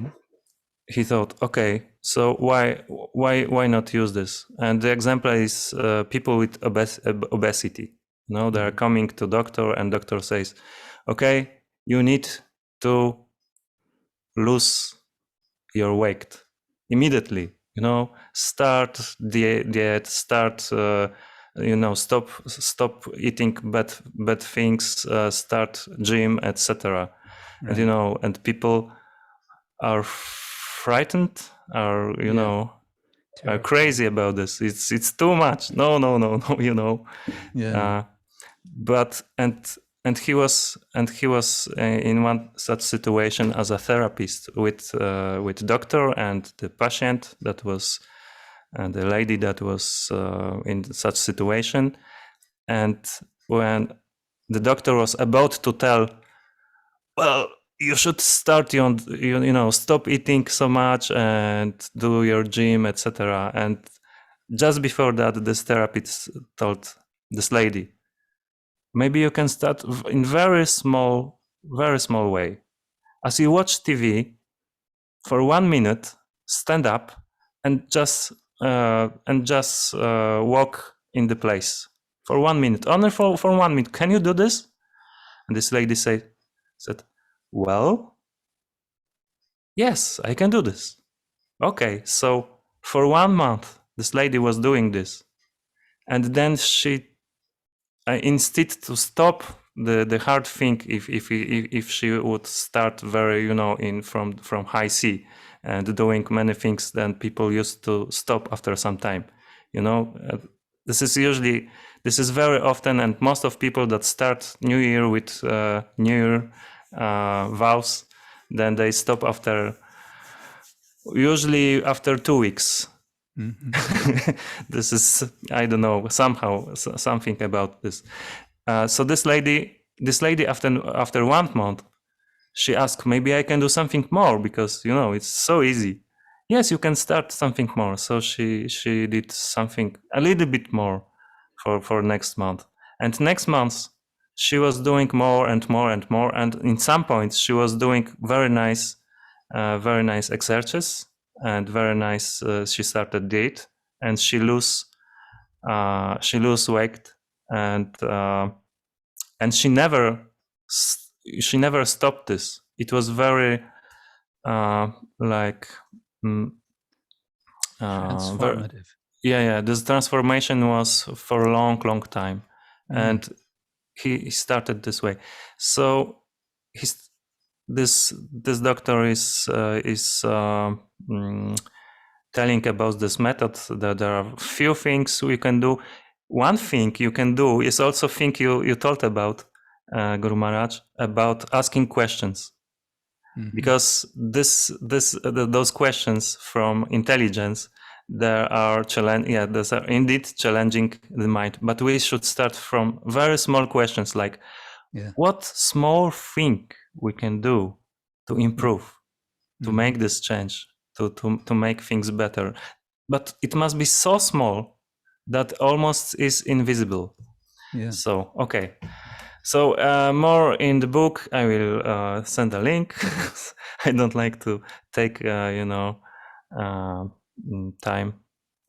he thought, okay, so why not use this? And the example is people with obesity. They are coming to doctor, and doctor says, okay, you need to lose your weight immediately. Start diet, start stop eating bad things, start gym, etc. Right. And and people are frightened, are are crazy about this. It's too much. No. Yeah. But he was in one such situation as a therapist with doctor and the patient, that was the lady that was in such situation. And when the doctor was about to tell, well, you should start stop eating so much and do your gym, etc. And just before that, this therapist told this lady, maybe you can start in very small way. As you watch TV for 1 minute, stand up and just walk in the place for 1 minute, only for 1 minute. Can you do this? And this lady said, well, yes, I can do this. Okay, so for 1 month, this lady was doing this, and then she, instead to stop the hard thing, if she would start very from high C and doing many things, then people used to stop after some time. This is very often, and most of people that start New Year with New Year vows, then they stop usually after 2 weeks. This is, I don't know, somehow something about this. So this lady after 1 month, she asked, maybe I can do something more, because it's so easy. Yes, you can start something more. So she did something a little bit more for next month, and next month she was doing more and more and more, and in some points she was doing very nice exercises, and very nice. She started diet, and she lose weight, and she never stopped this. It was very transformative. This transformation was for a long time, and he started this way. So this doctor is telling about this method, that there are few things we can do. One thing you can do is also thing you told about, Guru Maharaj, about asking questions. Because those questions from intelligence, there are those are indeed challenging the mind. But we should start from very small questions like, what small thing we can do to improve, to make this change, to make things better. But it must be so small that almost is invisible. So, okay. So more in the book, I will send a link. I don't like to take, time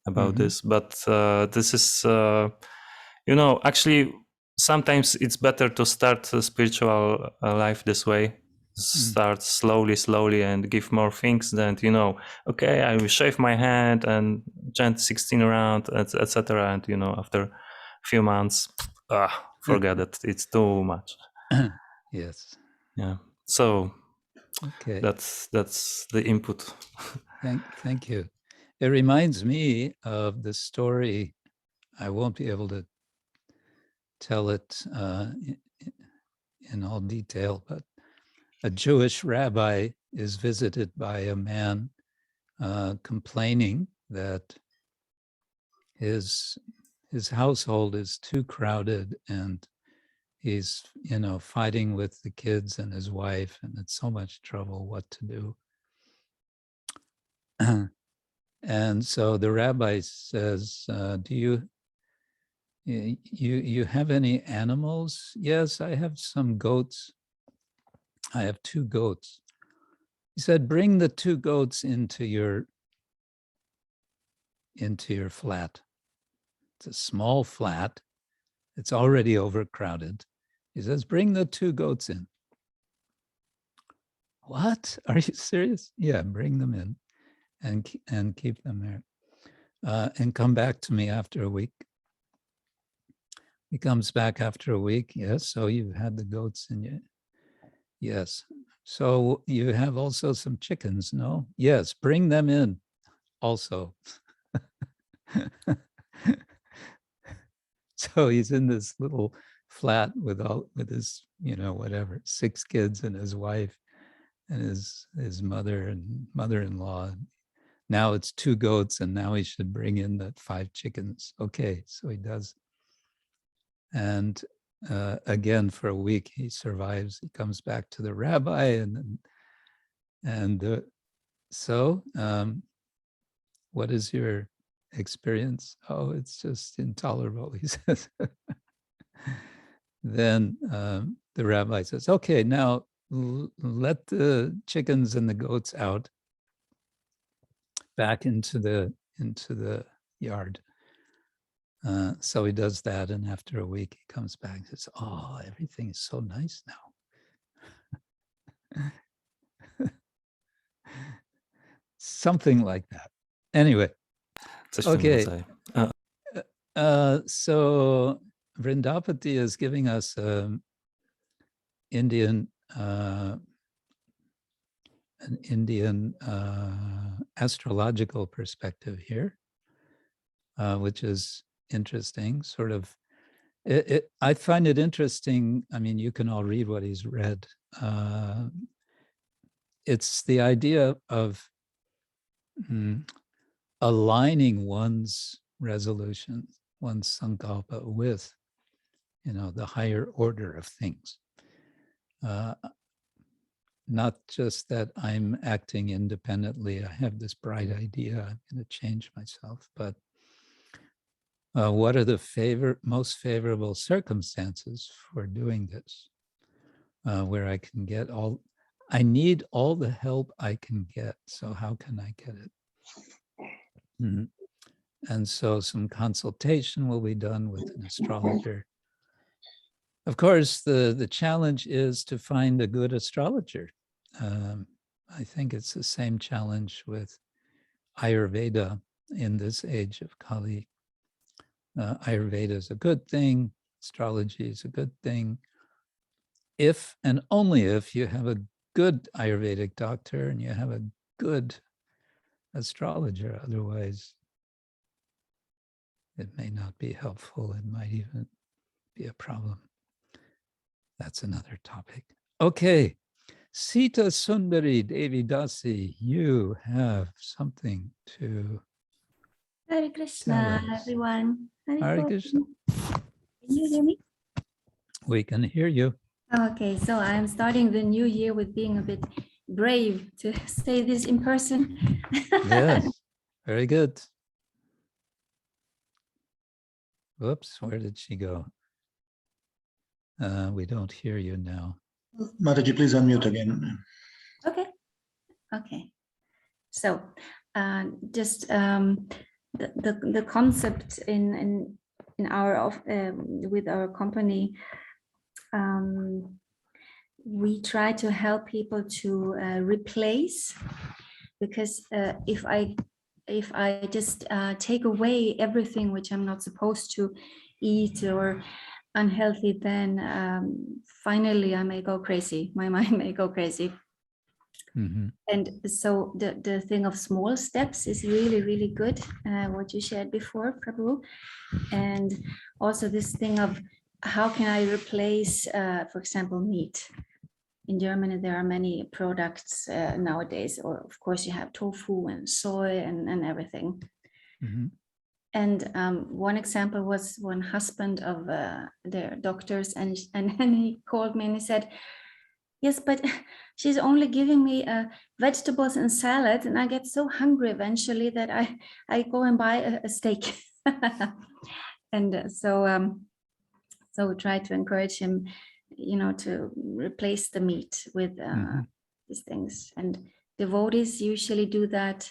about this, but this is, actually, sometimes it's better to start a spiritual life this way. Start slowly and give more things than, okay, I will shave my hand and chant 16 rounds, etc. And, after a few months, forget it. It's too much. Yes. Yeah. So okay. That's the input. Thank you. It reminds me of the story. I won't be able to tell it in all detail, but a Jewish rabbi is visited by a man complaining that his household is too crowded and he's, fighting with the kids and his wife, and it's so much trouble what to do. And so the rabbi says, do you have any animals? Yes, I have some goats. I have 2 goats. He said, bring the 2 goats into your flat. It's a small flat. It's already overcrowded. He says, bring the 2 goats in. What? Are you serious? Yeah, bring them in and keep them there. And come back to me after a week. He comes back after a week. Yes, so you've had the goats in you. Yes. So you have also some chickens, no? Yes, bring them in also. So he's in this little flat with his, whatever, 6 kids and his wife and his mother and mother-in-law. Now it's 2 goats, and now he should bring in the 5 chickens. Okay, so he does. And again, for a week, he survives. He comes back to the rabbi, so what is your experience? Oh, it's just intolerable, he says. Then the rabbi says, okay, now let the chickens and the goats out back into the yard. So he does that, and after a week he comes back and says, oh, everything is so nice now. Something like that. Anyway, okay. So Vrindapati is giving us an Indian astrological perspective here, which is interesting. Sort of, I find it interesting. I mean, you can all read what he's read. It's the idea of aligning one's resolution, one's sankalpa with, the higher order of things. Not just that I'm acting independently, I have this bright idea, I'm going to change myself, but what are the most favorable circumstances for doing this, where I can get I need all the help I can get, so how can I get it? And so some consultation will be done with an astrologer. Of course, the challenge is to find a good astrologer. I think it's the same challenge with Ayurveda in this age of Kali. Ayurveda is a good thing. Astrology is a good thing. If and only if you have a good Ayurvedic doctor and you have a good astrologer. Otherwise, it may not be helpful. It might even be a problem. That's another topic. Okay. Sita Sundari Devi Dasi, you have something to Hare Krishna, tell us. everyone. Hare Krishna. Can you hear me? We can hear you. Okay, so I'm starting the new year with being a bit brave to say this in person. Yes, very good. Whoops, where did she go? We don't hear you now. Mataji, please unmute again. Okay, okay. So just the concept in our with our company, we try to help people to replace, because if I just take away everything which I'm not supposed to eat or unhealthy, then finally I may go crazy. My mind may go crazy. Mm-hmm. And so the thing of small steps is really, really good, what you shared before, Prabhu. And also this thing of how can I replace, for example, meat. In Germany, there are many products nowadays, or of course you have tofu and soy and everything. Mm-hmm. And one example was one husband of their doctors, and he called me and he said, yes, but she's only giving me vegetables and salad, and I get so hungry eventually that I go and buy a steak. And so we try to encourage him, to replace the meat with these things. And devotees usually do that.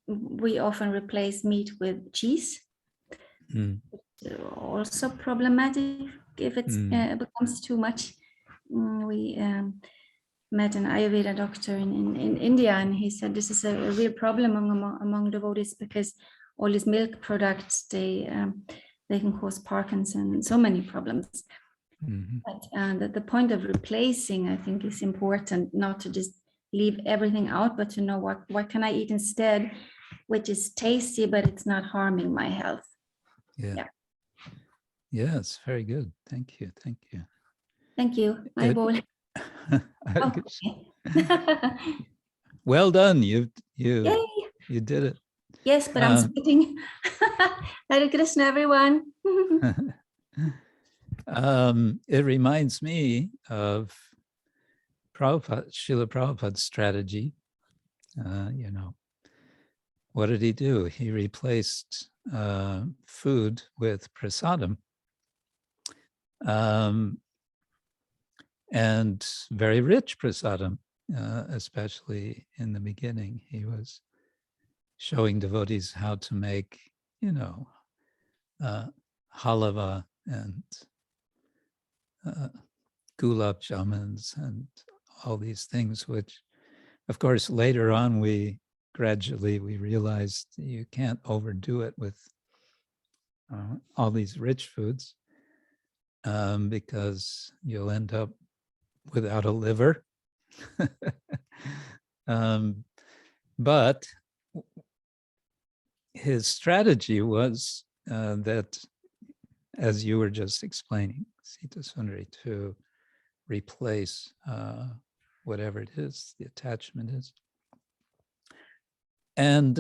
We often replace meat with cheese. Also problematic if it becomes too much. We met an Ayurveda doctor in India, and he said this is a real problem among devotees, because all these milk products, they can cause Parkinson and so many problems. But the point of replacing, I think, is important, not to just leave everything out, but to know what can I eat instead, which is tasty, but it's not harming my health. Yeah. Yes, very good. Thank you. Thank you. Thank you. Well done. You did it. Yes, but I'm sweating. Hare Krishna, everyone. It reminds me of Srila Prabhupada's strategy. What did he do? He replaced food with prasadam. And very rich prasadam, especially in the beginning. He was showing devotees how to make, halava and gulab jamans and all these things, which, of course, later on we gradually realized you can't overdo it with all these rich foods, because you'll end up without a liver. But his strategy was that, as you were just explaining, Sita Sundari, to replace whatever it is, the attachment is. And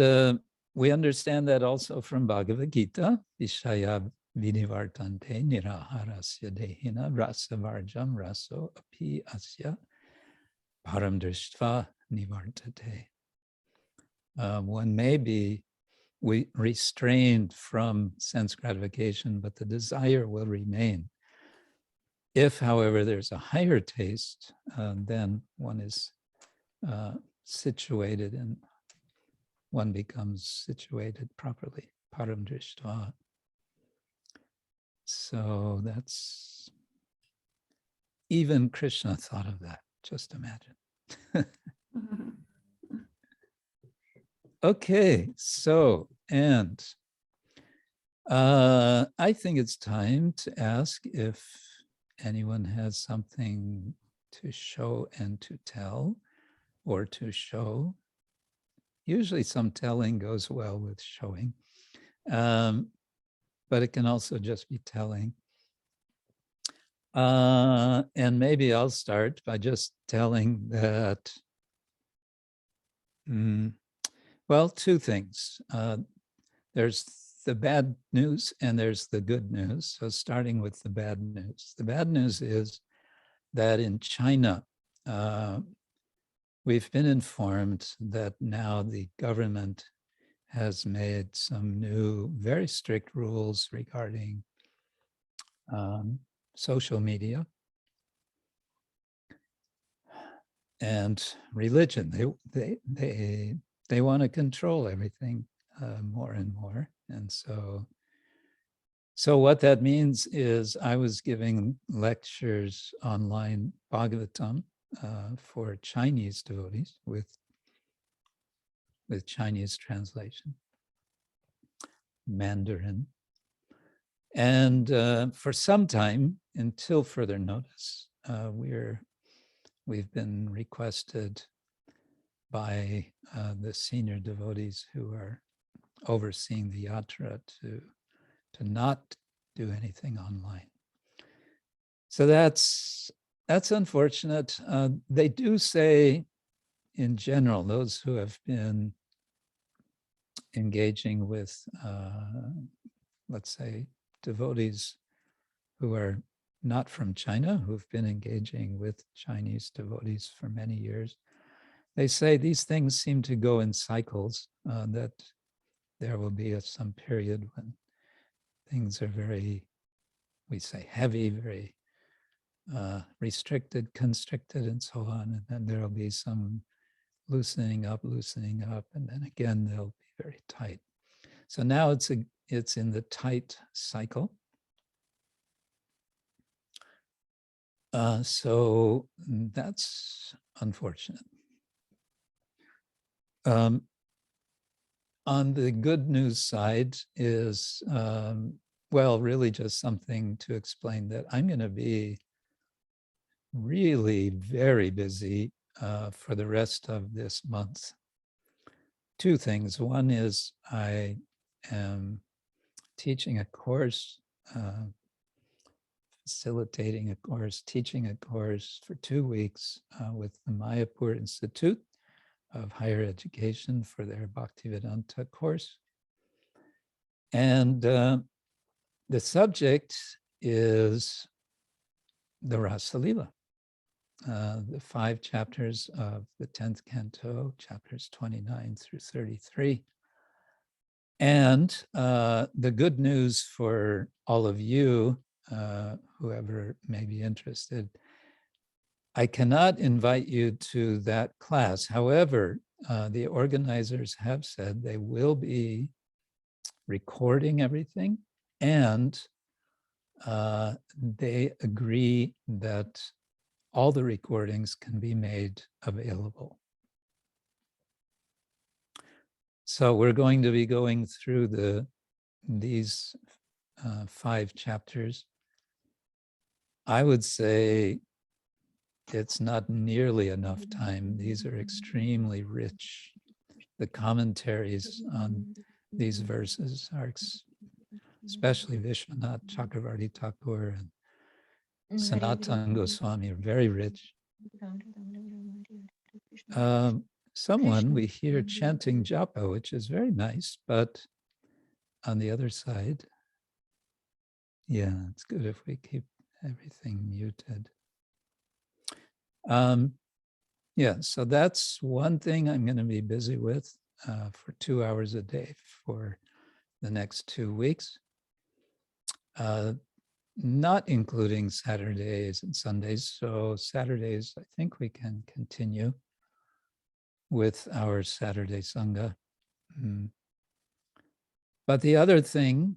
we understand that also from Bhagavad Gita, Vishaya Vinivartante Niraharasya Dehina Rasavarjam Raso Api Asya Param Drishtva Nivartate. One may be restrained from sense gratification, but the desire will remain. If, however, there's a higher taste, then one is situated, and one becomes situated properly. Param Drishtva. So that's, even Krishna thought of that, just imagine. Okay, so, and I think it's time to ask if anyone has something to show and to tell, or to show. Usually some telling goes well with showing, but it can also just be telling. And maybe I'll start by just telling that, well, two things. There's the bad news and there's the good news. So starting with the bad news. The bad news is that in China, we've been informed that now the government has made some new, very strict rules regarding social media and religion. They want to control everything more and more. And so what that means is I was giving lectures online Bhagavatam for Chinese devotees with Chinese translation, Mandarin. And for some time, until further notice, we've been requested by the senior devotees who are overseeing the yatra to not do anything online. So that's unfortunate. They do say, in general, those who have been engaging with, let's say, devotees who are not from China, who've been engaging with Chinese devotees for many years, they say these things seem to go in cycles, that there will be some period when things are very, we say, heavy, very restricted, constricted, and so on. And then there will be some loosening up, and then again, they'll be very tight. So now it's in the tight cycle. So that's unfortunate. On the good news side is, well, really just something to explain that I'm going to be really very busy for the rest of this month. Two things. One is I am teaching a course, facilitating a course, teaching a course for 2 weeks with the Mayapur Institute of Higher Education for their Bhaktivinoda course. And the subject is the Rasa Lila, the 5 chapters of the 10th canto, chapters 29 through 33. And the good news for all of you, whoever may be interested, I cannot invite you to that class. However, the organizers have said they will be recording everything, and they agree that all the recordings can be made available. So we're going to be going through these 5 chapters. I would say it's not nearly enough time. These are extremely rich. The commentaries on these verses are especially Vishwanath Chakravarti Thakur and Sanatana Goswami are very rich. Someone we hear chanting japa, which is very nice, but on the other side, yeah, it's good if we keep everything muted. Yeah, so that's one thing I'm going to be busy with for 2 hours a day for the next 2 weeks, not including Saturdays and Sundays. So Saturdays, I think we can continue with our Saturday Sanga. But the other thing,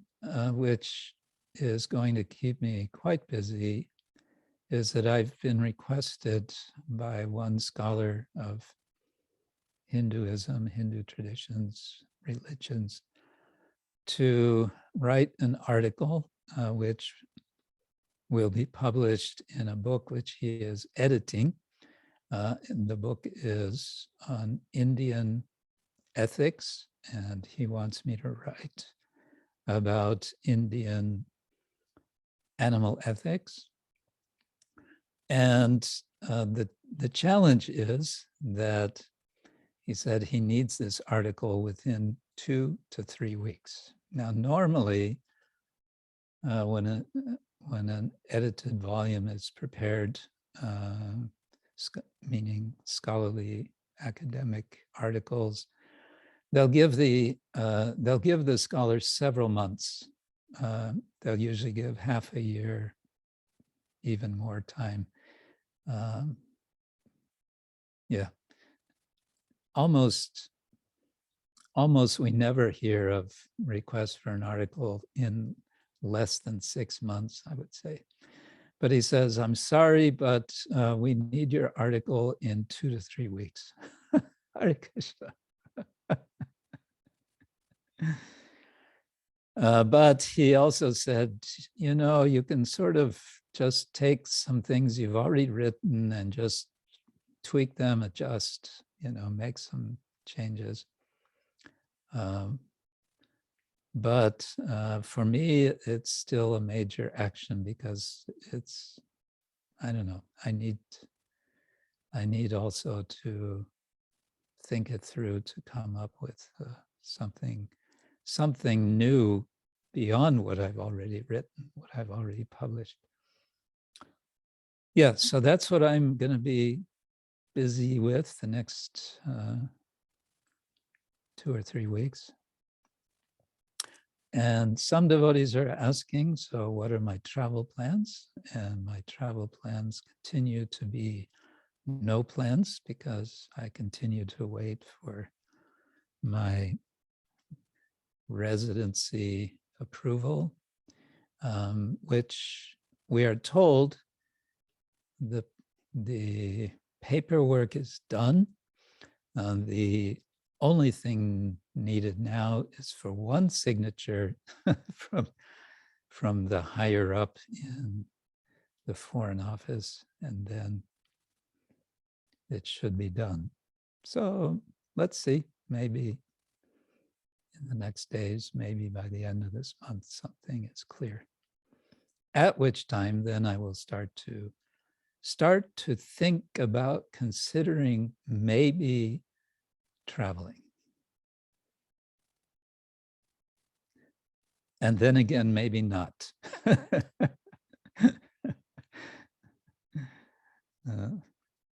which is going to keep me quite busy, is that I've been requested by one scholar of Hinduism, Hindu traditions, religions, to write an article which will be published in a book which he is editing. And the book is on Indian ethics, and he wants me to write about Indian animal ethics. And the challenge is that he said he needs this article within 2 to 3 weeks. Now, normally, when an edited volume is prepared, meaning scholarly academic articles, they'll give the scholars several months. They'll usually give half a year, even more time. Yeah, almost we never hear of requests for an article in less than 6 months, I would say. But he says, I'm sorry, but we need your article in 2 to 3 weeks. Hare Krishna. But he also said, you know, you can sort of just take some things you've already written and just tweak them, adjust, you know, make some changes. But for me, it's still a major action because it's, I don't know, I need also to think it through to come up with something new beyond what I've already written, what I've already published. Yeah, so that's what I'm going to be busy with the next 2 or 3 weeks. And some devotees are asking, so what are my travel plans? And my travel plans continue to be no plans because I continue to wait for my residency approval, which we are told the paperwork is done. The only thing needed now is for one signature from the higher up in the Foreign Office, and then it should be done. So let's see, maybe in the next days, maybe by the end of this month, something is clear. At which time, then I will start to think about considering maybe traveling. And then again, maybe not.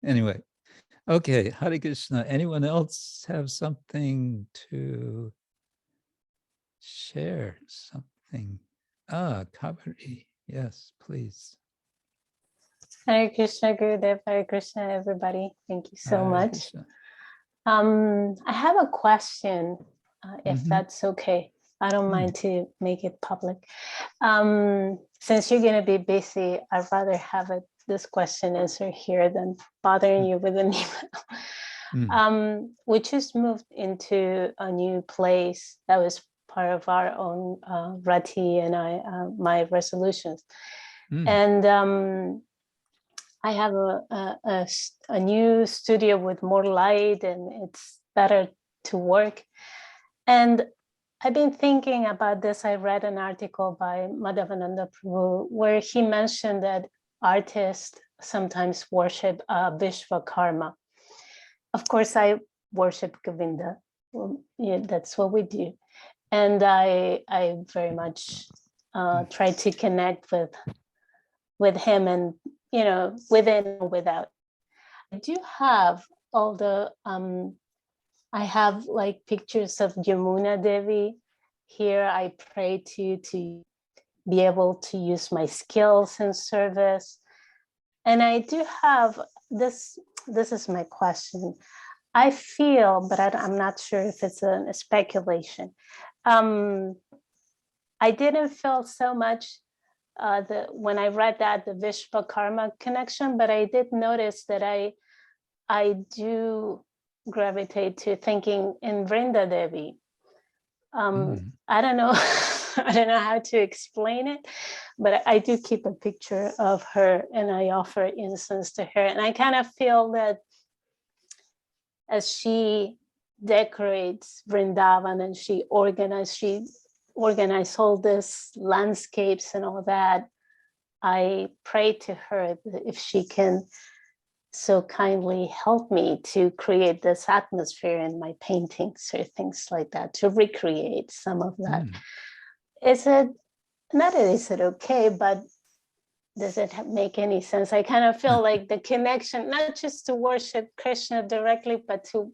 Anyway, okay, Hare Krishna. Anyone else have something to share? Something? Kaveri, yes, please. Hare Krishna, Gurudev. Hare Krishna, everybody. Thank you so Hare much. Krishna. I have a question, if that's okay. I don't mind to make it public. Since you're going to be busy, I'd rather have this question answered here than bothering you with an email. We just moved into a new place that was part of our own Rati and my resolutions. And I have a new studio with more light, and it's better to work. And I've been thinking about this. I read an article by Madhavananda Prabhu where he mentioned that artists sometimes worship Vishwakarma. Of course, I worship Govinda. Well, yeah, that's what we do. And I very much try to connect with him, and you know, within and without. I do have all the I have like pictures of Yamuna Devi here. I pray to be able to use my skills in service. And I do have this is my question. I feel, but I'm not sure if it's a speculation. I didn't feel so much when I read that, the Vishwakarma connection, but I did notice that I do gravitate to thinking in Vrinda Devi. I don't know I don't know how to explain it, but I do keep a picture of her and I offer incense to her. And I kind of feel that as she decorates Vrindavan and she organized all these landscapes and all that, I pray to her that if she can so kindly help me to create this atmosphere in my paintings or things like that, to recreate some of that. Is it, not that is it okay, but does it make any sense? I kind of feel like the connection, not just to worship Krishna directly, but to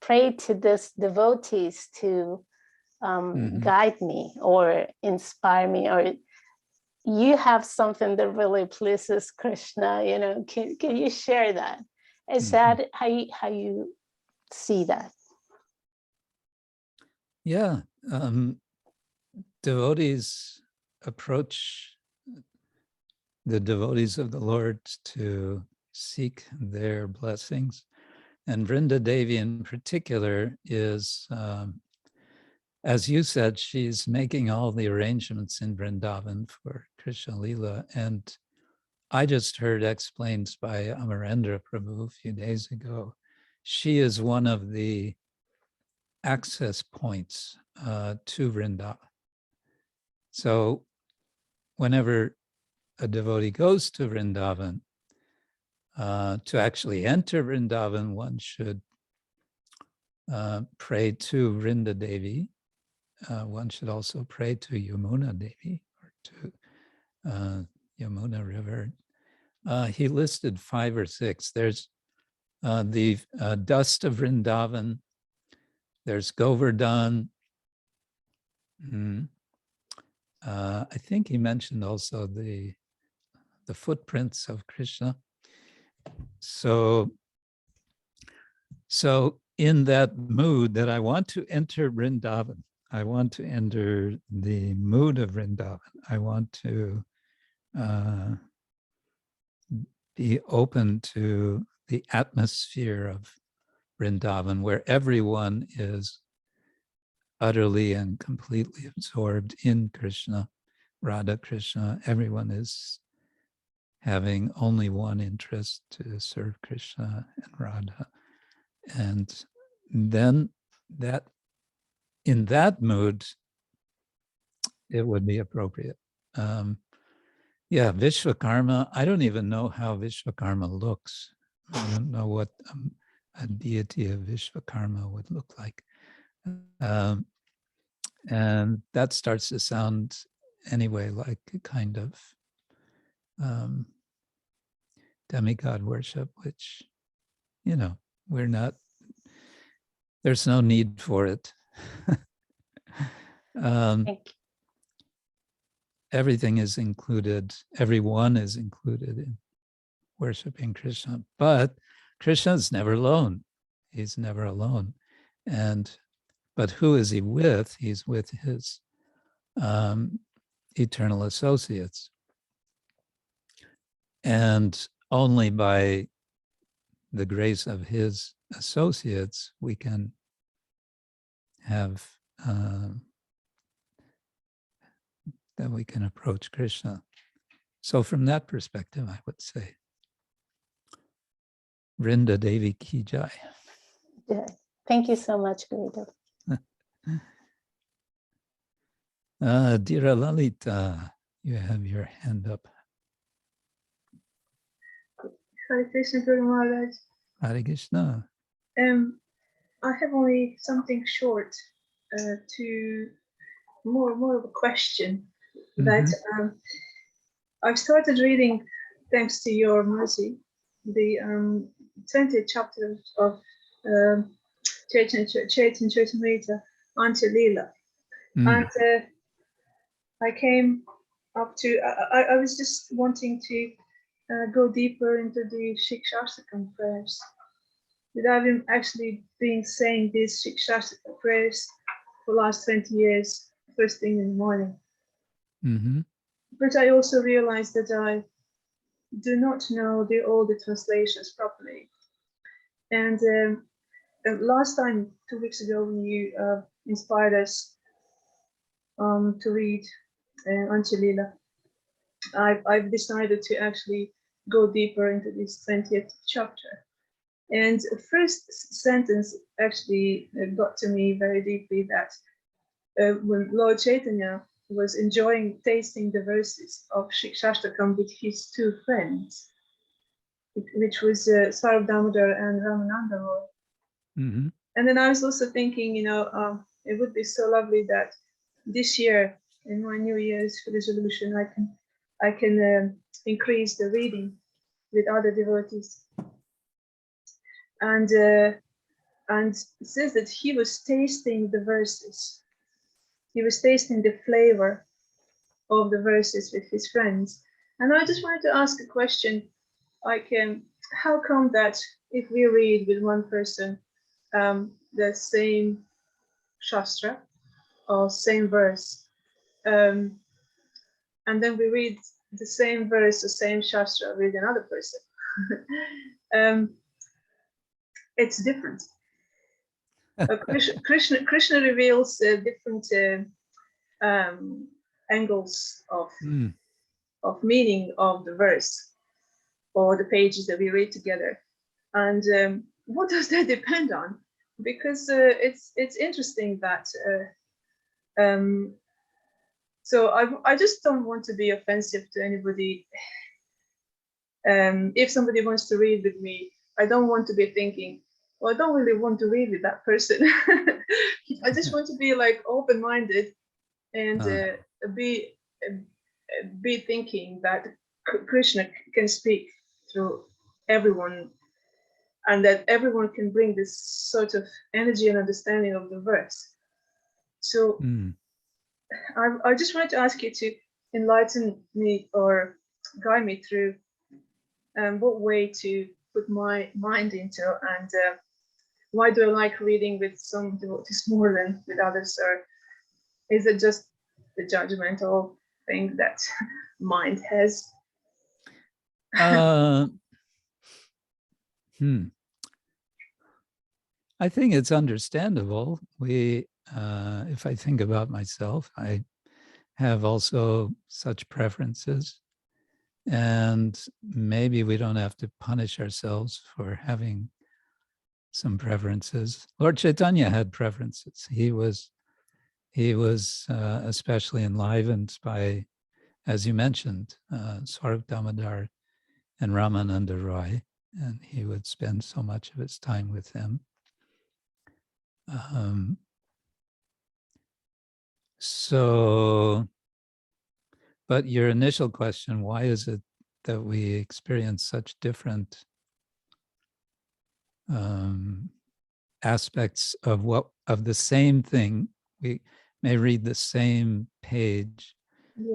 pray to this devotees to guide me or inspire me, or you have something that really pleases Krishna, you know, can you share that? Is that how you see that? Yeah, devotees approach the devotees of the Lord to seek their blessings. And Vrinda Devi in particular is, as you said, she's making all the arrangements in Vrindavan for Krishna Lila. And I just heard explained by Amarendra Prabhu a few days ago. She is one of the access points to Vrindavan. So whenever a devotee goes to Vrindavan, to actually enter Vrindavan, one should pray to Vrinda Devi. One should also pray to Yamuna Devi or to Yamuna River. He listed 5 or 6. There's the dust of Vrindavan. There's Govardhan. I think he mentioned also the footprints of Krishna. So in that mood that I want to enter Vrindavan, I want to enter the mood of Vrindavan. I want to be open to the atmosphere of Vrindavan, where everyone is utterly and completely absorbed in Krishna, Radha Krishna. Everyone is having only one interest, to serve Krishna and Radha. And then that, in that mood, it would be appropriate. Yeah, Vishvakarma, I don't even know how Vishvakarma looks. I don't know what a deity of Vishvakarma would look like. And that starts to sound anyway like a kind of demigod worship, which, you know, we're not, there's no need for it. Everything is included, everyone is included in worshiping Krishna, but Krishna is never alone. He's never alone. But who is he with? He's with his eternal associates. And only by the grace of his associates, we can have, that we can approach Krishna. So from that perspective, I would say, Vrinda Devi Ki Jai. Yeah. Thank you so much, Gurudev. Dear Lalita, you have your hand up. Hare Krishna, Guru Maharaj. Hare Krishna. I have only something short to more of a question. That I've started reading, thanks to your mercy, the 20th chapter of Charitamrita Anta Lila. And I came up to, I was just wanting to go deeper into the Shikshashtakam prayers. That I've actually been saying these Shikshashtakam prayers for the last 20 years, first thing in the morning. But I also realized that I do not know all the translations properly. And last time, 2 weeks ago, when you inspired us to read Anjalila, I've decided to actually go deeper into this 20th chapter. And the first sentence actually got to me very deeply, that when Lord Chaitanya was enjoying tasting the verses of Shikshashtakam with his two friends, which was Sarv Damodar and Ramananda Roy. Mm-hmm. And then I was also thinking, it would be so lovely that this year, in my New Year's resolution, I can increase the reading with other devotees. And it says that he was tasting the verses. He was tasting the flavor of the verses with his friends. And I just wanted to ask a question, how come that if we read with one person the same shastra or same verse, and then we read the same verse, the same shastra with another person, it's different. Krishna reveals different angles of meaning of the verse or the pages that we read together. And what does that depend on? Because it's interesting that so I just don't want to be offensive to anybody. If somebody wants to read with me, I don't want to be thinking, well, I don't really want to read with that person. I just want to be like open-minded and be thinking that Krishna can speak through everyone, and that everyone can bring this sort of energy and understanding of the verse. So I just wanted to ask you to enlighten me or guide me through what way to put my mind into, and why do I like reading with some devotees more than with others, or is it just the judgmental thing that mind has? I think it's understandable. If I think about myself, I have also such preferences, and maybe we don't have to punish ourselves for having some preferences. Lord Chaitanya had preferences. He was especially enlivened by, as you mentioned, Swarup Damodar and Ramananda Roy, and he would spend so much of his time with them. But your initial question, why is it that we experience such different aspects of the same thing? We may read the same page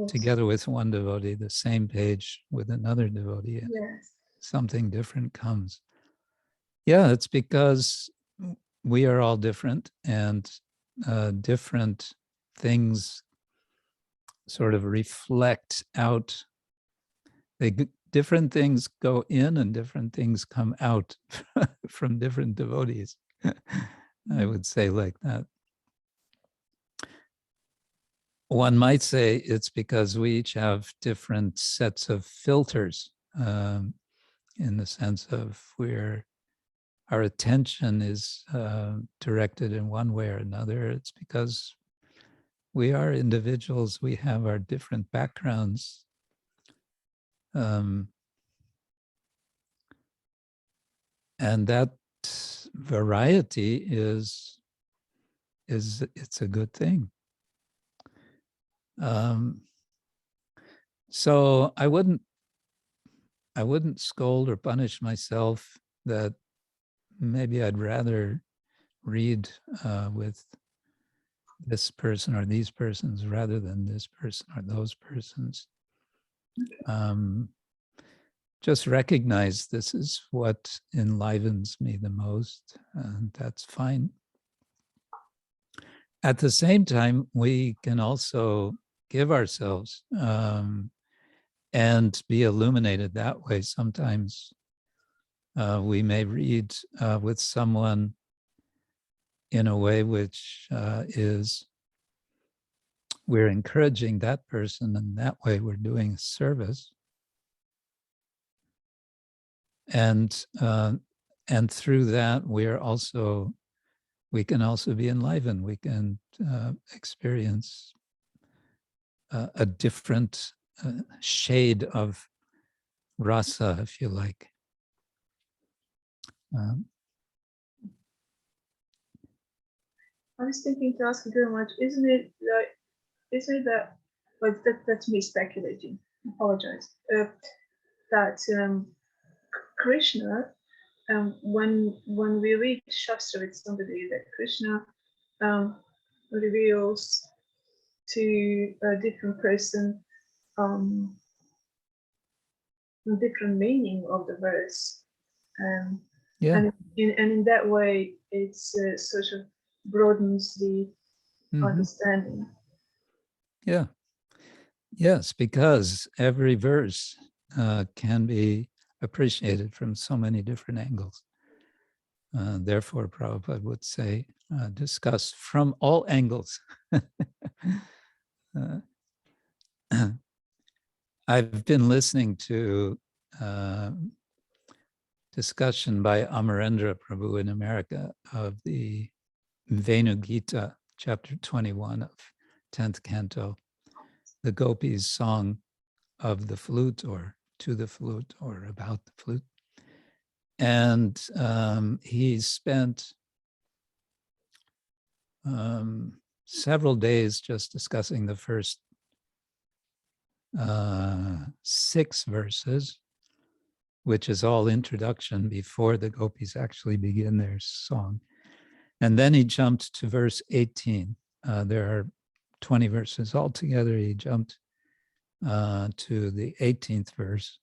together with one devotee, the same page with another devotee, and something different comes. Yeah, it's because we are all different, and different things sort of reflect out. Different things go in and different things come out from different devotees. I would say like that. One might say it's because we each have different sets of filters, in the sense of our attention is directed in one way or another. It's because we are individuals, we have our different backgrounds. And that variety it's a good thing. So I wouldn't scold or punish myself that maybe I'd rather read with this person or these persons rather than this person or those persons. Just recognize this is what enlivens me the most, and that's fine. At the same time, we can also give ourselves and be illuminated that way. Sometimes we may read with someone in a way which is we're encouraging that person, and that way we're doing a service. And through that, we can also be enlivened. We can experience a different shade of rasa, if you like. I was thinking to ask you very much, isn't it that, but that's me speculating, I apologize, that Krishna, when we read Shastra with somebody, that Krishna reveals to a different person a different meaning of the verse. Yeah. And in that way, it's sort of broadens the understanding. Yeah. Yes, because every verse can be appreciated from so many different angles. Therefore, Prabhupada would say, discuss from all angles. I've been listening to discussion by Amarendra Prabhu in America of the Venu Gita, chapter 21 of 10th canto, the Gopis' song of the flute, or to the flute, or about the flute. And he spent several days just discussing the first 6 verses, which is all introduction before the Gopis actually begin their song. And then he jumped to verse 18. There are 20 verses altogether. He jumped to the 18th verse,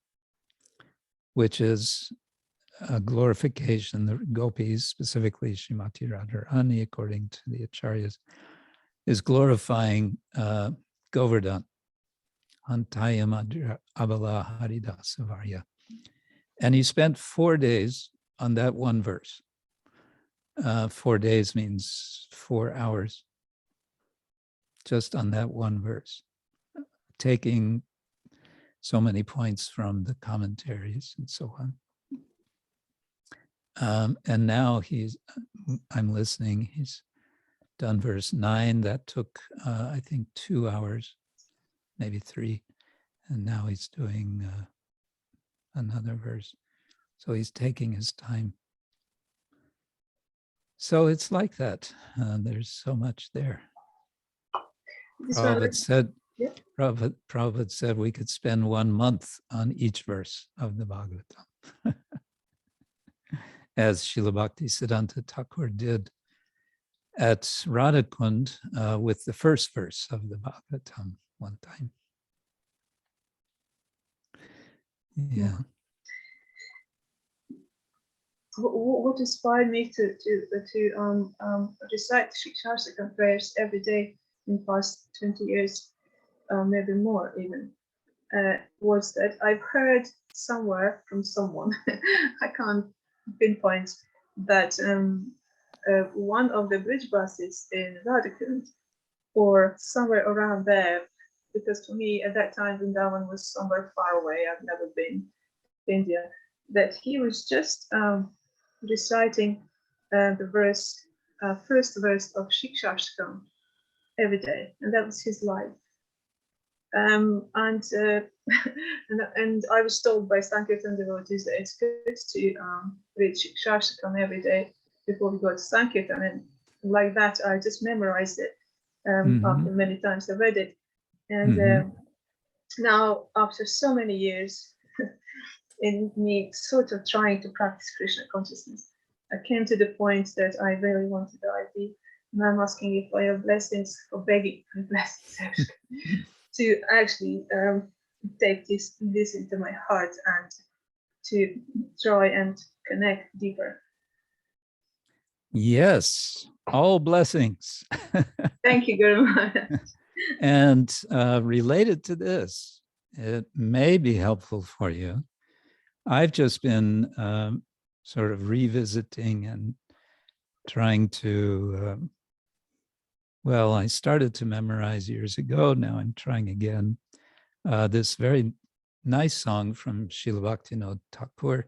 which is a glorification. The Gopis, specifically Srimati Radharani, according to the Acharyas, is glorifying Govardhan, Antayam Abala Haridasa Varya. And he spent 4 days on that one verse. 4 days means 4 hours, just on that one verse, taking so many points from the commentaries and so on. And now I'm listening, he's done verse 9. That took, I think, 2 hours, maybe 3. And now he's doing another verse. So he's taking his time. So it's like that. There's so much there. Prabhupada said we could spend 1 month on each verse of the Bhagavatam, as Srila Bhaktisiddhanta Thakur did at Radhakund with the first verse of the Bhagavatam one time. Yeah. What inspired me to recite Shiksha prayers every day in the past 20 years, maybe more even, was that I've heard somewhere from someone, I can't pinpoint, that one of the bridge buses in Radhakund, or somewhere around there, because for me at that time Vrindavan was somewhere far away, I've never been to India, that he was just reciting the first verse of Shikshashtakam every day, and that was his life. And I was told by Sankirtan devotees that it's good to read Shikshashtakam every day before we go to Sankirtan, and like that I just memorized it after many times I read it. And now, after so many years in me sort of trying to practice Krishna consciousness, I came to the point that I really wanted to ID, and I'm asking if I have blessings, or begging for blessings actually, to actually take this into my heart and to try and connect deeper. Yes, all blessings. Thank you, Guru Maharaj. And related to this, it may be helpful for you. I've just been sort of revisiting and trying to well, I started to memorize years ago. Now I'm trying again. This very nice song from Srila Bhaktivinoda Thakur,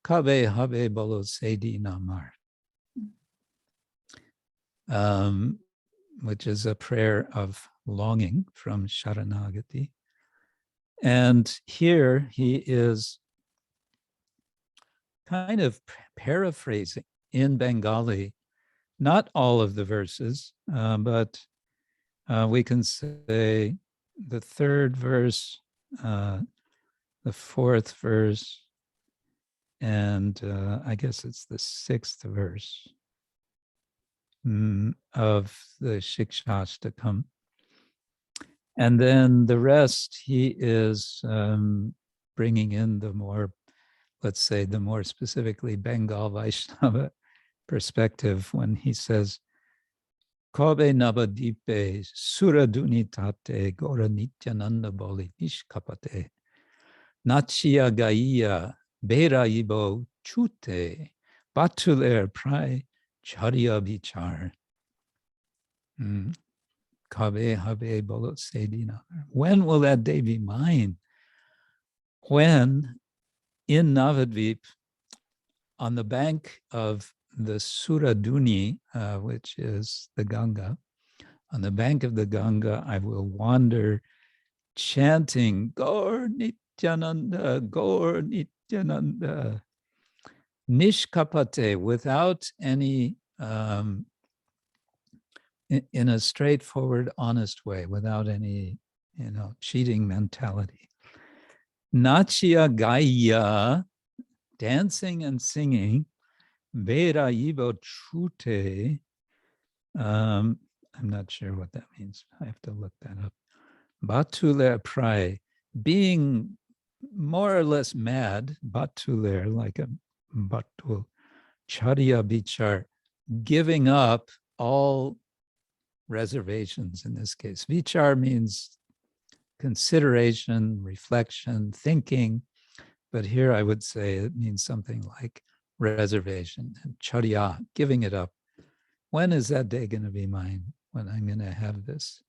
Kabe Habe Bolo Sedi Namar, which is a prayer of longing from Sharanagati. And here he is kind of paraphrasing in Bengali, not all of the verses, but we can say the third verse, the fourth verse, and I guess it's the sixth verse of the Shikshashtakam. And then the rest, he is bringing in the more, let's say, the more specifically Bengal Vaishnava perspective when he says, Kobe Nabadipe Suraduni Tate Gora Nityananda Boli Nishkapate Nachia Gaiya Bera Ibo Chute Batuler Prai Charya Bichar. Kabe Habe Bolot Sedina. When will that day be mine? When in Navadvip, on the bank of the Suraduni, which is the Ganga, on the bank of the Ganga, I will wander chanting Gaur Nityananda, Gaur Nityananda, Nishkapate, without any, in a straightforward, honest way, without any, cheating mentality. Nachya Gaya, dancing and singing, Vera Ibo Chute, I'm not sure what that means. I have to look that up. Batuler Prai, being more or less mad, Batuler, like a Batul, Charya Bichar, giving up all reservations in this case. Vichar means consideration, reflection, thinking, but here I would say it means something like reservation and charya, giving it up. When is that day going to be mine? When I'm going to have this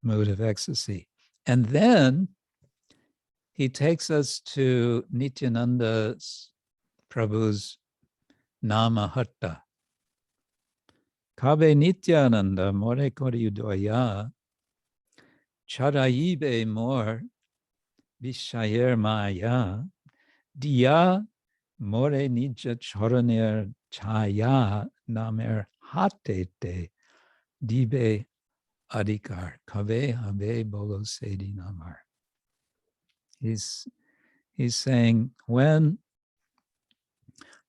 mood of ecstasy? And then he takes us to Nityananda's Prabhu's Nama-hatta. Kabe Nityananda more kori udoya charaibe more vishayer maya diya more nija charaner chaya namer hatete dibe adhikar kabe habe bolo sedi namar. He's saying, when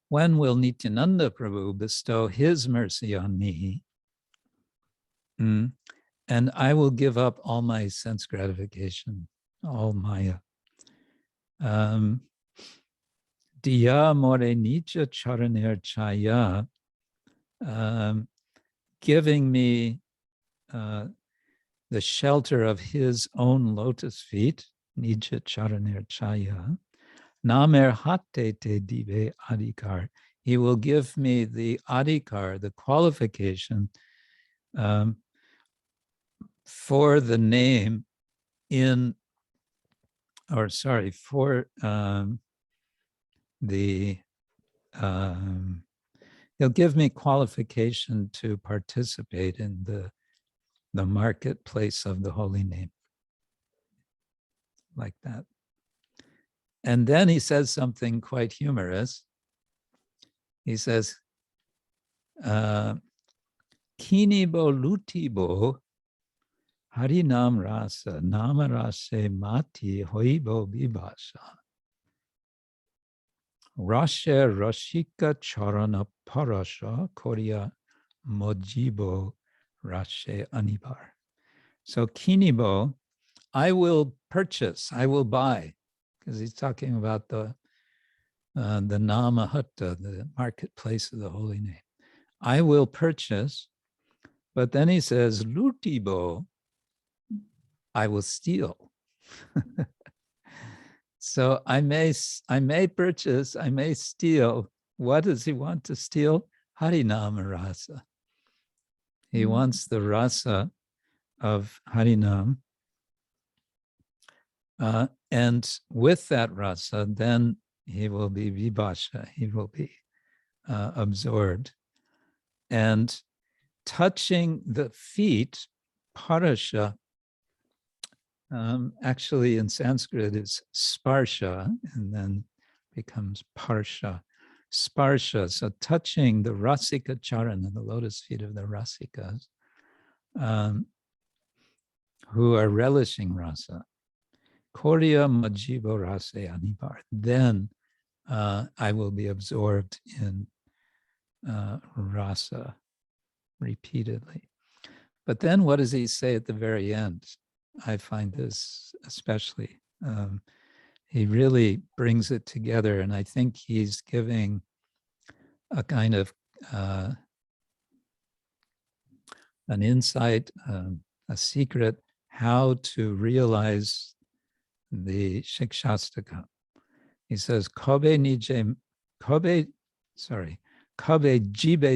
will Nityananda Prabhu bestow his mercy on me? And I will give up all my sense gratification, all maya. Diya more nija charaner chaya, giving me the shelter of his own lotus feet, nija charaner chaya, namer hatte te dive adhikar. He will give me the adhikar, the qualification for the name for he'll give me qualification to participate in the marketplace of the holy name. Like that. And then he says something quite humorous. He says, Kinibo lutibo harinam rasa namarase mati hoibo bibasa rashe rashika charana parasha korea mojibo rashe anibar. So kinibo, I will purchase, I will buy, because he's talking about the Nama-hatta, the marketplace of the holy name. I will purchase, but then he says, lutibo, I will steal. So I may purchase, I may steal. What does he want to steal? Harinama rasa. He wants the rasa of Harinam. And with that rasa, then he will be vibhasha, he will be absorbed. And touching the feet, parasha, actually in Sanskrit is sparsha, and then becomes parsha. Sparsha, so touching the rasika charana, the lotus feet of the rasikas, who are relishing rasa. Korya majibo rase anibar. Then I will be absorbed in rasa repeatedly. But then what does he say at the very end? I find this especially, he really brings it together, and I think he's giving a kind of an insight, a secret, how to realize the Shikshastaka. He says, Kobe jibe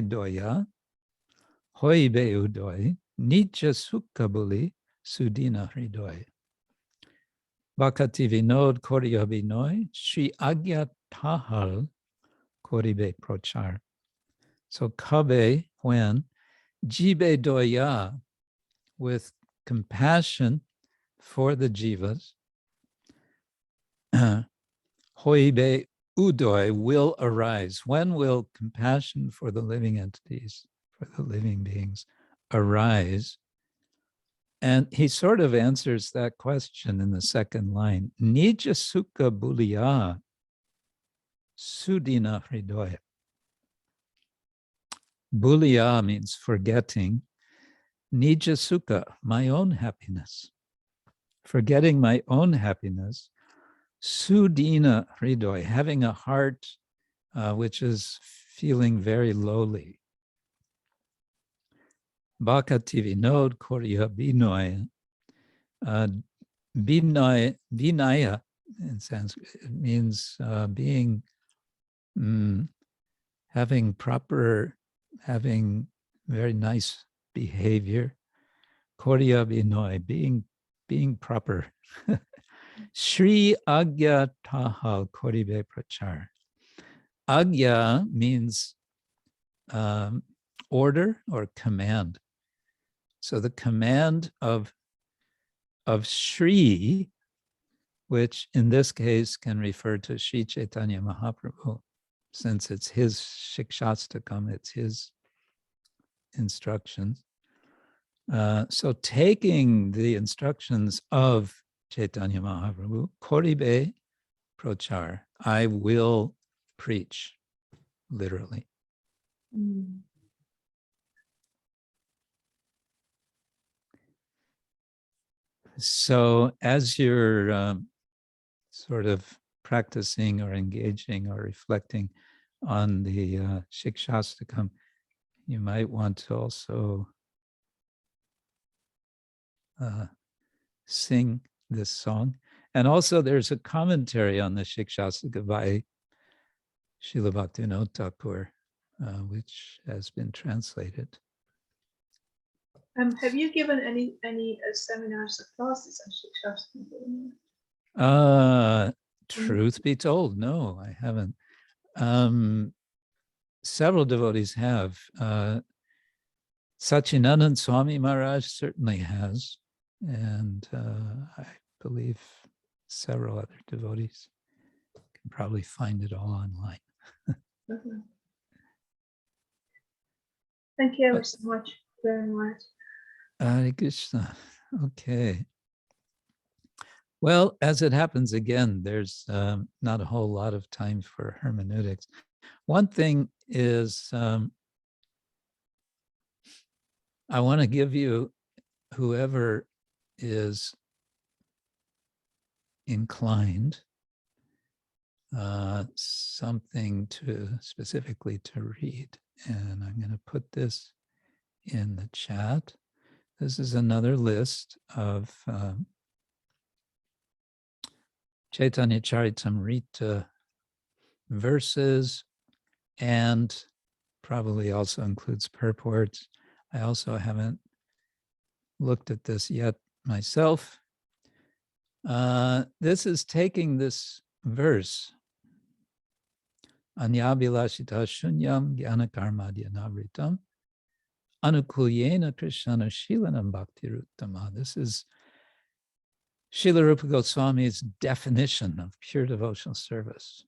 doya, hoibe udoi, nitya sukkabuli, sudina hridoy. Bhaktivinoda korya binoy, Shri Agya Tahal koribe prochar. So kabe, when, jibe doya, with compassion for the jivas, hoibe udoi, will arise. When will compassion for the living entities, for the living beings, arise? And he sort of answers that question in the second line. Nija sukha buliya sudina hridoya. Buliya means forgetting. Nija sukha, my own happiness. Forgetting my own happiness. Sudina hridoya, having a heart which is feeling very lowly. Bhaktivinoda korya binoy. Vinaya in Sanskrit, it means being, having very nice behavior. Korya binoy, being proper. Shri Agya Tahal Koribe Prachar. Agya means order or command. So the command of Shri, which in this case can refer to Sri Chaitanya Mahaprabhu, since it's his Shikshastakam, it's his instructions. So taking the instructions of Chaitanya Mahaprabhu, Koribe Prochar, I will preach, literally. So as you're sort of practicing or engaging or reflecting on the Shikshastakam, you might want to also sing this song. And also there's a commentary on the Shikshastaka by Srila Bhaktivinoda Thakur, which has been translated. Have you given any seminars or classes on Shikshastakam? Truth be told, no, I haven't. Several devotees have. Sachinanand Swami Maharaj certainly has, and I believe several other devotees. You can probably find it all online. Thank you ever so much, very much. Hare Krishna. Okay. Well, as it happens again, there's not a whole lot of time for hermeneutics. One thing is, I want to give you, whoever is inclined, something specifically to read. And I'm going to put this in the chat. This is another list of Chaitanya Charitamrita verses, and probably also includes purports I also haven't looked at this yet myself. This is taking this verse, Anyabilashita shunyam jnana karmadhyanavritam anukulyena krishna shilanam bhaktiruttama. This is Srila Rupa Goswami's definition of pure devotional service.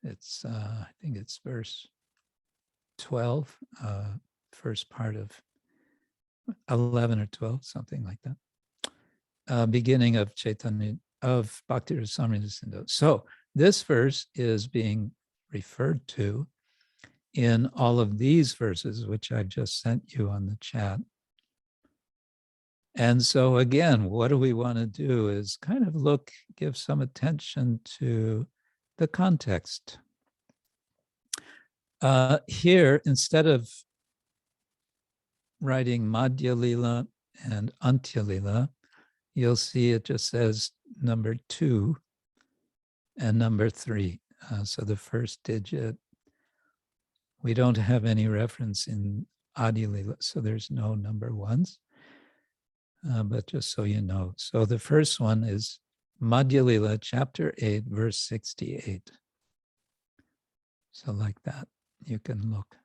It's, I think it's verse 12, first part of 11 or 12, something like that. Beginning of Chaitanya, of Bhakti Rasamrita Sindhu. So this verse is being referred to in all of these verses, which I've just sent you on the chat. And so again, what do we want to do is kind of look, give some attention to the context. Here, instead of writing Madhya Lila and Antya Lila, you'll see it just says number 2 and number 3. So the first digit, we don't have any reference in Adi Lila, so there's no number 1s. But just so you know. So the first one is Madhya Lila, chapter 8, verse 68. So like that, you can look.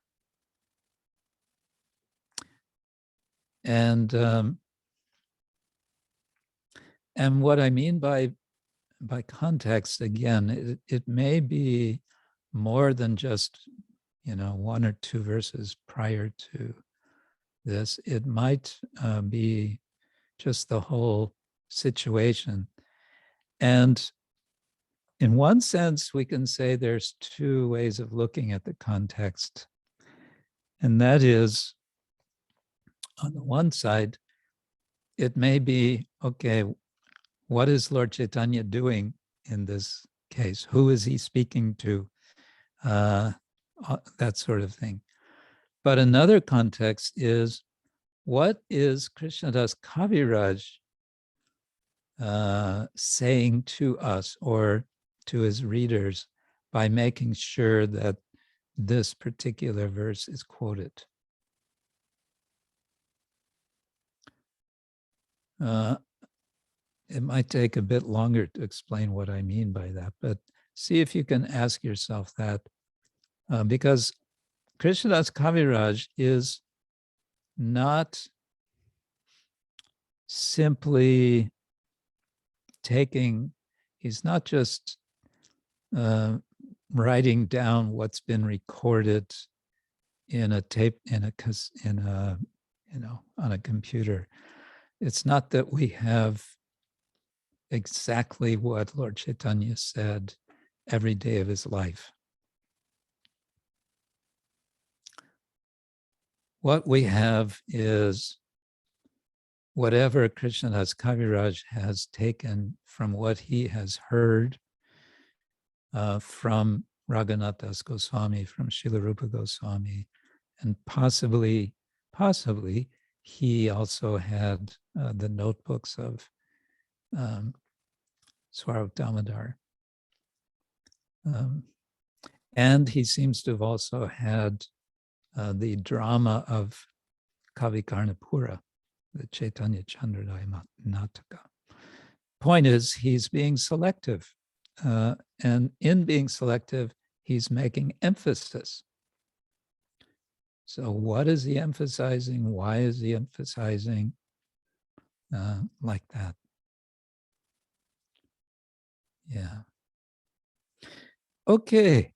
And what I mean by context, again, it may be more than just, 1 or 2 verses prior to this. It might be just the whole situation. And in one sense, we can say there's 2 ways of looking at the context. And that is, on the one side, it may be, okay, what is Lord Chaitanya doing in this case? Who is he speaking to? That sort of thing. But another context is, what is Krishnadas Kaviraj saying to us or to his readers by making sure that this particular verse is quoted? It might take a bit longer to explain what I mean by that, but see if you can ask yourself that, because Krishnadas Kaviraj is not simply he's not just writing down what's been recorded in a tape, on a computer. It's not that we have exactly what Lord Chaitanya said every day of his life. What we have is whatever Krishnadas Kaviraj has taken from what he has heard from Raghunath Goswami, from Srila Rupa Goswami, and possibly he also had the notebooks of Swarup Damodar. And he seems to have also had the drama of Kavi Karnapura, the Chaitanya Chandrodaya Nataka. Point is, he's being selective. And in being selective, he's making emphasis. So what is he emphasizing? Why is he emphasizing? Like that. Yeah. Okay.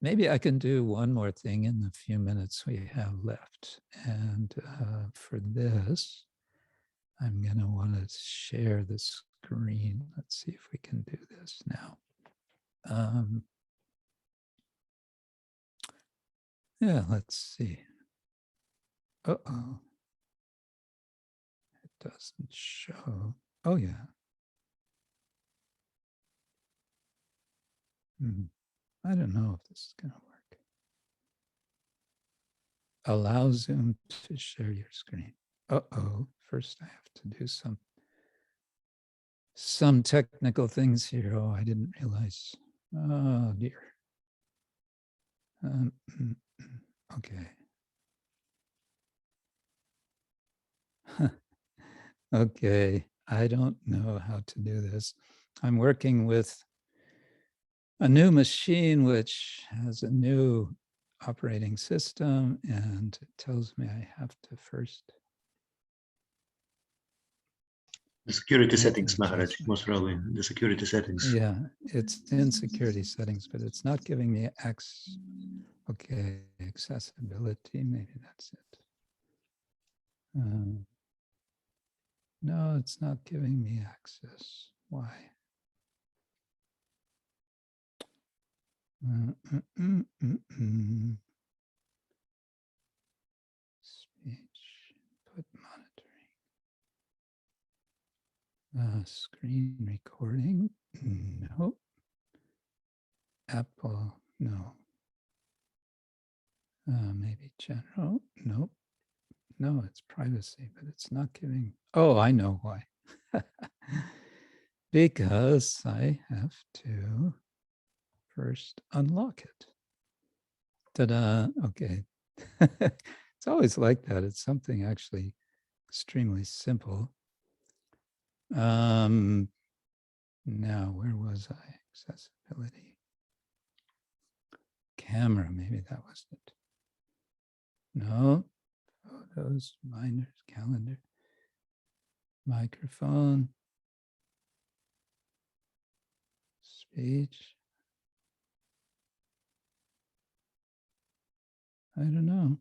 Maybe I can do one more thing in the few minutes we have left. And for this, I'm going to want to share the screen. Let's see if we can do this now. Yeah, let's see. Uh-oh. It doesn't show. Oh, yeah. I don't know if this is going to work. Allow Zoom to share your screen. Uh-oh. First, I have to do some technical things here. Oh, I didn't realize. Oh, dear. Okay. Okay, I don't know how to do this. I'm working with a new machine which has a new operating system, and it tells me I have to first. The security make settings, an Maharaj, adjustment. most probably the security settings. Yeah, it's in security settings, but it's not giving me access. Okay, accessibility, maybe that's it. No, it's not giving me access. Why? Speech, input monitoring. Screen recording, nope. Apple, no. Maybe general, nope. No, it's privacy, but it's not giving. Oh, I know why. Because I have to first unlock it. Ta-da, okay. It's always like that. It's something actually extremely simple. Now, where was I? Accessibility. Camera, maybe that was it. No, photos, minors, calendar, microphone, speech. I don't know.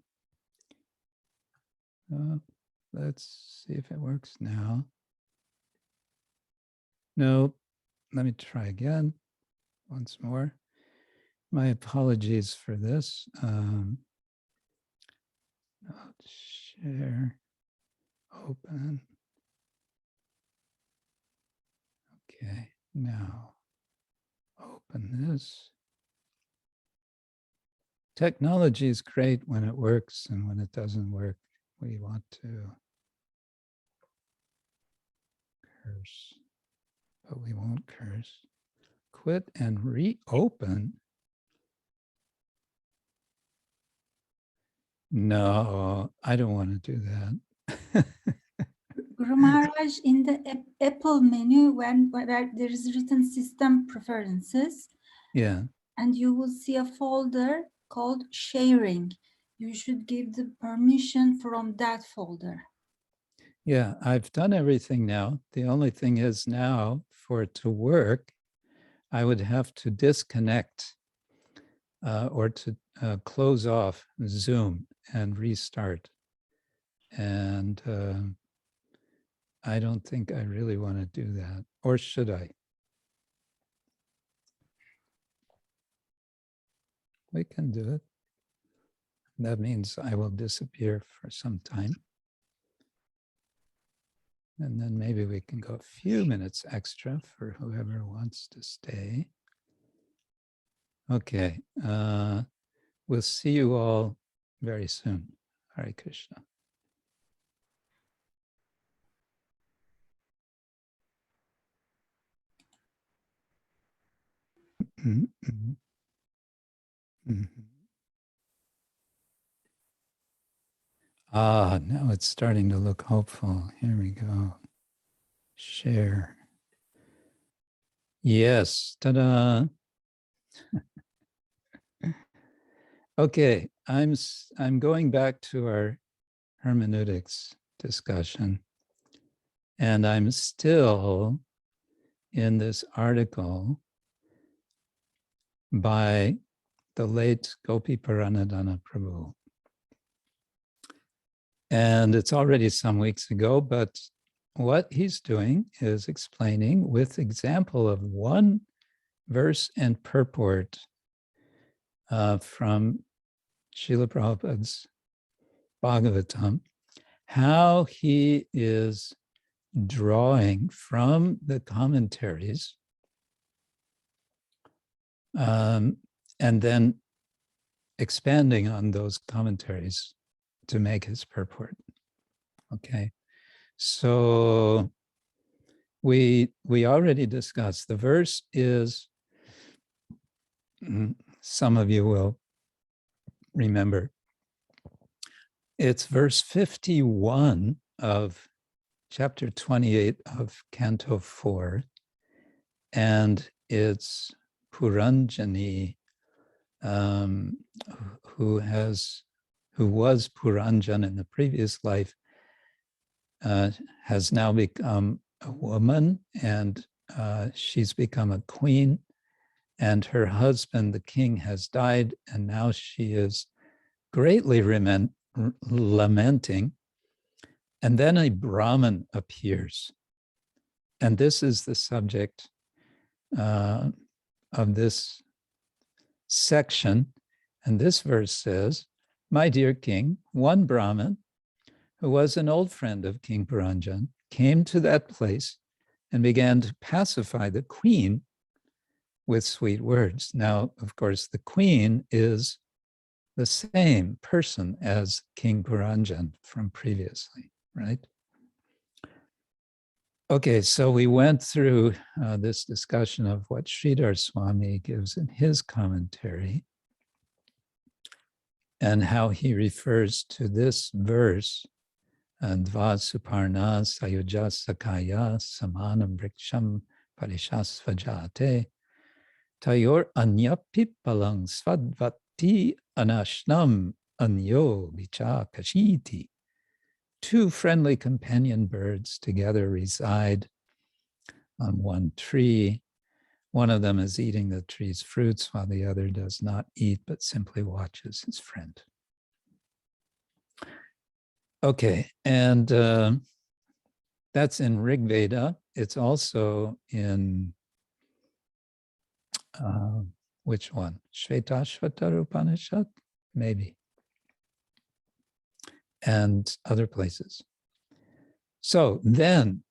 Let's see if it works now. No, let me try again once more. My apologies for this. Share, open. Okay, now open this. Technology is great when it works, and when it doesn't work, we want to curse, but we won't curse. Quit and reopen. No, I don't want to do that. Guru Maharaj, in the Apple menu, where there is written system preferences, Yeah. and you will see a folder called sharing. You should give the permission from that folder. Yeah, I've done everything now. The only thing is now, for it to work, I would have to disconnect or to close off Zoom and restart. And I don't think I really want to do that. Or should I? We can do it. That means I will disappear for some time. And then maybe we can go a few minutes extra for whoever wants to stay. Okay. We'll see you all very soon. Hare Krishna. Now it's starting to look hopeful. Here we go. Share. Yes. Ta-da. Okay, I'm going back to our hermeneutics discussion, and I'm still in this article by the late Gopi-Paranadhana Prabhu. And it's already some weeks ago, but what he's doing is explaining with example of one verse and purport from Srila Prabhupada's Bhagavatam, how he is drawing from the commentaries and then expanding on those commentaries to make his purport. Okay, so we already discussed, the verse is, some of you will remember, it's verse 51 of chapter 28 of Canto 4, and it's Puranjani, who was Puranjan in the previous life, has now become a woman, and she's become a queen, and her husband, the king, has died, and now she is greatly lamenting. And then a Brahmin appears. And this is the subject of this section. And this verse says, "My dear king, one Brahmin, who was an old friend of King Puranjan, came to that place and began to pacify the queen with sweet words." Now, of course, the queen is the same person as King Puranjan from previously, right? Okay, so we went through this discussion of what Sridhar Swami gives in his commentary and how he refers to this verse, Dva Suparna Sayuja Sakaya Samanam Briksham Parishasvajate Tayor Anyapi Palang Svadvati Anashnam Anyo Vicha Kashiti. Two friendly companion birds together reside on one tree. One of them is eating the tree's fruits while the other does not eat, but simply watches his friend. Okay, and that's in Rig Veda. It's also in, which one? Shvetashvatar Upanishad? Maybe. And other places. So then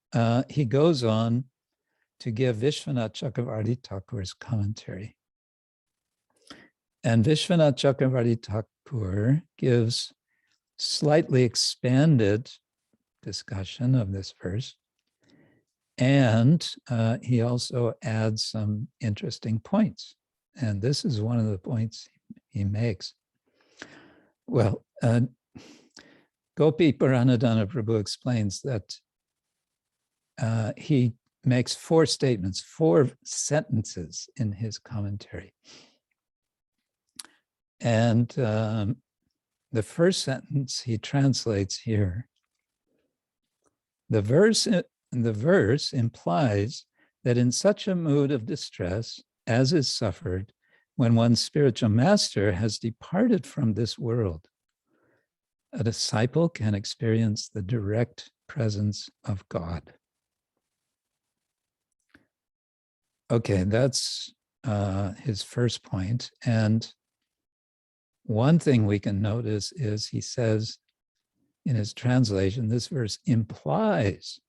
he goes on to give Vishwanath Chakravarti Thakur's commentary. And Vishwanath Chakravarti Thakur gives slightly expanded discussion of this verse. And he also adds some interesting points. And this is one of the points he makes. Well, Gopi Paranadhana Prabhu explains that he makes four statements, four sentences in his commentary. And the first sentence he translates here. The verse implies that in such a mood of distress as is suffered when one's spiritual master has departed from this world, a disciple can experience the direct presence of God. Okay, that's his first point. And one thing we can notice is he says in his translation, this verse implies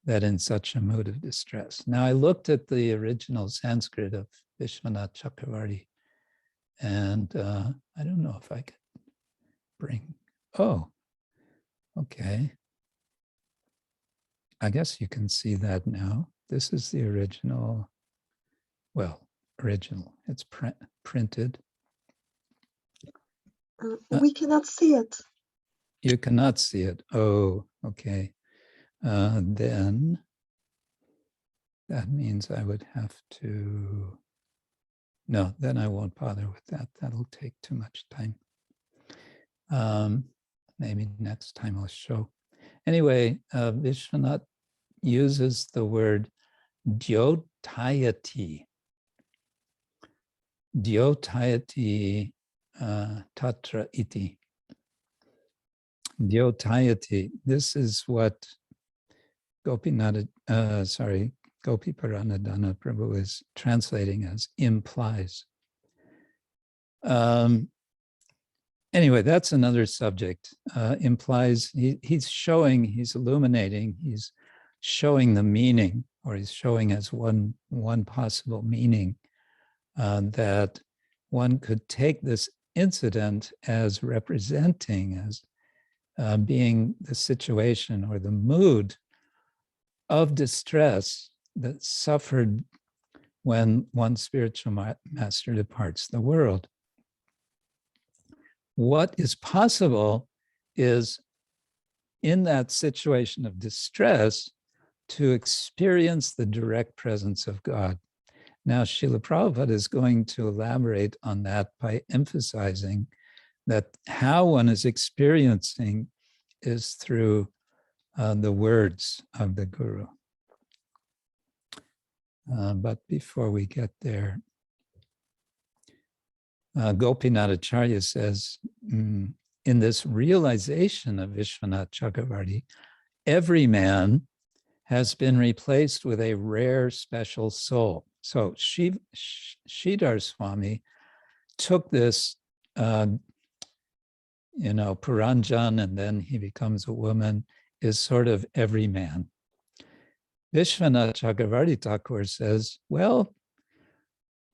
that in such a mood of distress. Now, I looked at the original Sanskrit of Vishwanath Chakravarti, and I don't know if I could bring, oh, okay. I guess you can see that now. This is the original, well, original, it's printed. We cannot see it. You cannot see it. Oh, okay. Then that means I would have to, no, then I won't bother with that. That'll take too much time. Maybe next time I'll show. Anyway, Vishwanath uses the word dyotayati. Dyotayati tatra iti. Dyotayati. This is what Gopi Paranadhana Prabhu is translating as implies. Anyway, that's another subject. Implies, he's illuminating, he's showing the meaning, or he's showing as one possible meaning that one could take this incident as representing, as being the situation or the mood of distress that suffered when one spiritual master departs the world. What is possible is in that situation of distress to experience the direct presence of God. Now, Srila Prabhupada is going to elaborate on that by emphasizing that how one is experiencing is through the words of the Guru. But before we get there, Gopinath says, in this realization of Vishwanath Chakravarti, every man has been replaced with a rare special soul. So Sridhar Swami took this, Puranjan, and then he becomes a woman, is sort of every man. Vishwanath Chakravarti Thakur says, well,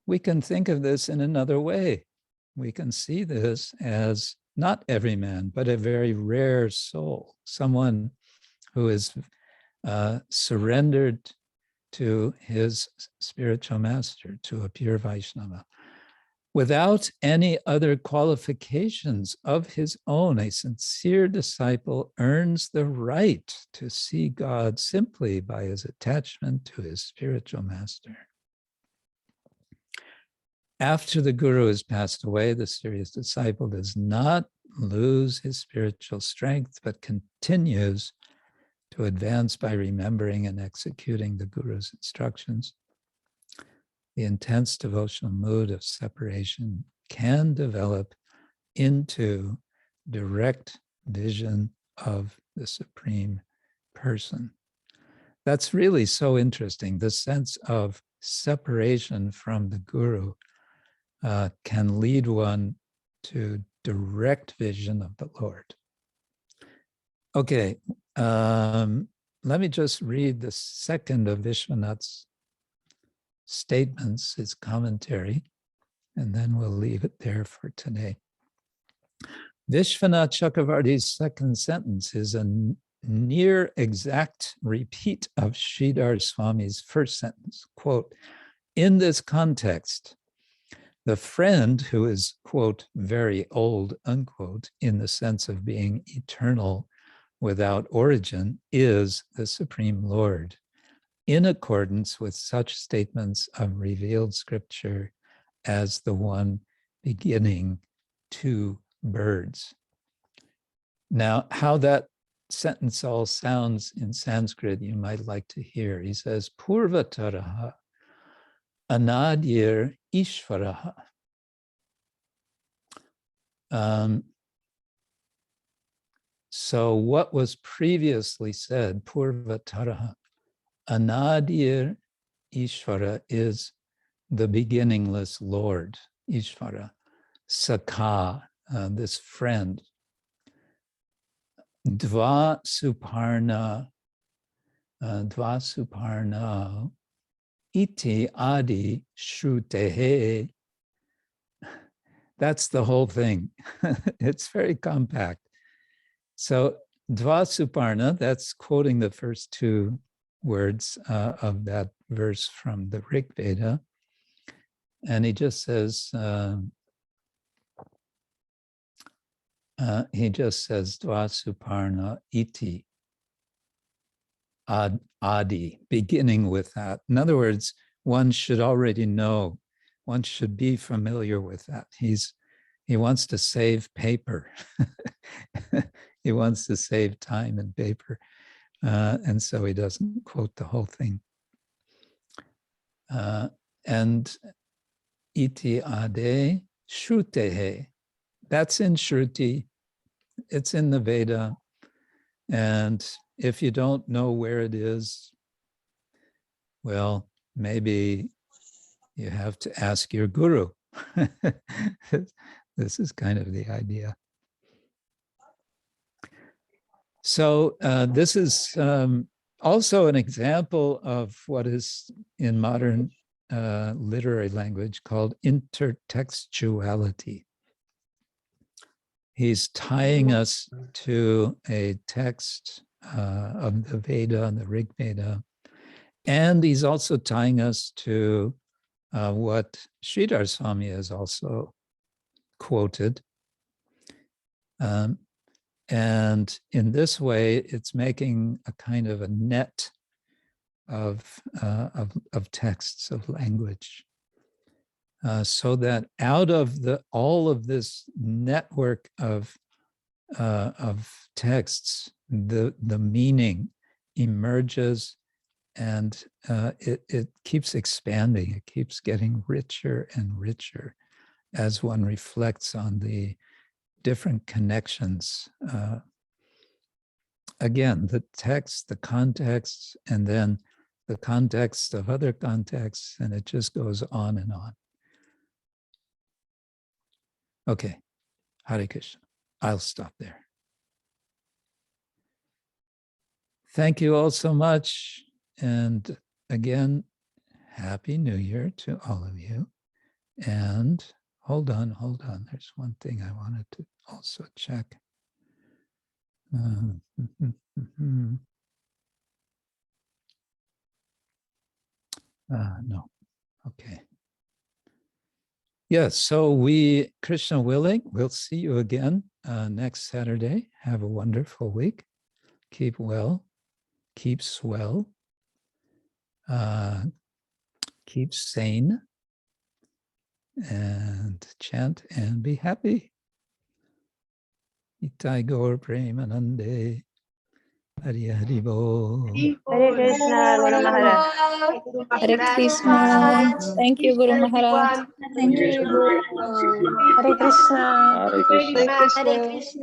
we can think of this in another way. We can see this as not every man, but a very rare soul, someone who is surrendered to his spiritual master, to a pure Vaishnava. Without any other qualifications of his own, a sincere disciple earns the right to see God simply by his attachment to his spiritual master. After the Guru has passed away, the serious disciple does not lose his spiritual strength, but continues to advance by remembering and executing the Guru's instructions. The intense devotional mood of separation can develop into direct vision of the Supreme Person. That's really so interesting. The sense of separation from the Guru can lead one to direct vision of the Lord. Okay, let me just read the second of Vishwanath's statements, his commentary, and then we'll leave it there for today. Vishwanath Chakravarti's second sentence is a near exact repeat of Sridhar Swami's first sentence. Quote, in this context, the friend who is, quote, very old, unquote, in the sense of being eternal without origin, is the Supreme Lord, in accordance with such statements of revealed scripture as the one beginning two birds. Now, how that sentence all sounds in Sanskrit, you might like to hear. He says, Purvataraha anadir ishvaraha. So what was previously said, Purvataraha, anadir ishvara is the beginningless Lord, Ishvara, Sakha, this friend. Dva suparna, iti adi shrutehe. That's the whole thing. It's very compact. So dva suparna, that's quoting the first two words of that verse from the Rig Veda. And he just says, dva suparna iti adi, beginning with that. In other words, one should already know, one should be familiar with that. He wants to save paper. He wants to save time and paper. And so he doesn't quote the whole thing. And iti ade shrutehe. That's in Shruti. It's in the Veda. And if you don't know where it is, well, maybe you have to ask your guru. This is kind of the idea. So this is also an example of what is in modern literary language called intertextuality. He's tying us to a text of the Veda and the Rig Veda, and he's also tying us to what Sridhar Swami has also quoted. And in this way, it's making a kind of a net of texts, of language, so that out of all of this network of texts, the meaning emerges, and it keeps expanding. It keeps getting richer and richer as one reflects on the different connections. Again, the text, the context, and then the context of other contexts, and it just goes on and on. Okay, Hare Krishna. I'll stop there. Thank you all so much. And again, Happy New Year to all of you. And hold on. There's one thing I wanted to also check. No, okay. Yes, so we, Krishna willing, we'll see you again next Saturday. Have a wonderful week. Keep well, keep swell, keep sane, and chant and be happy. Itai Gaur Premanande. Hari Hari Bol. Hare Krishna, Guru Maharaj. Hare Krishna. Thank you, Guru Maharaj. Thank you. Hare Krishna. Hare Krishna. Hare Krishna.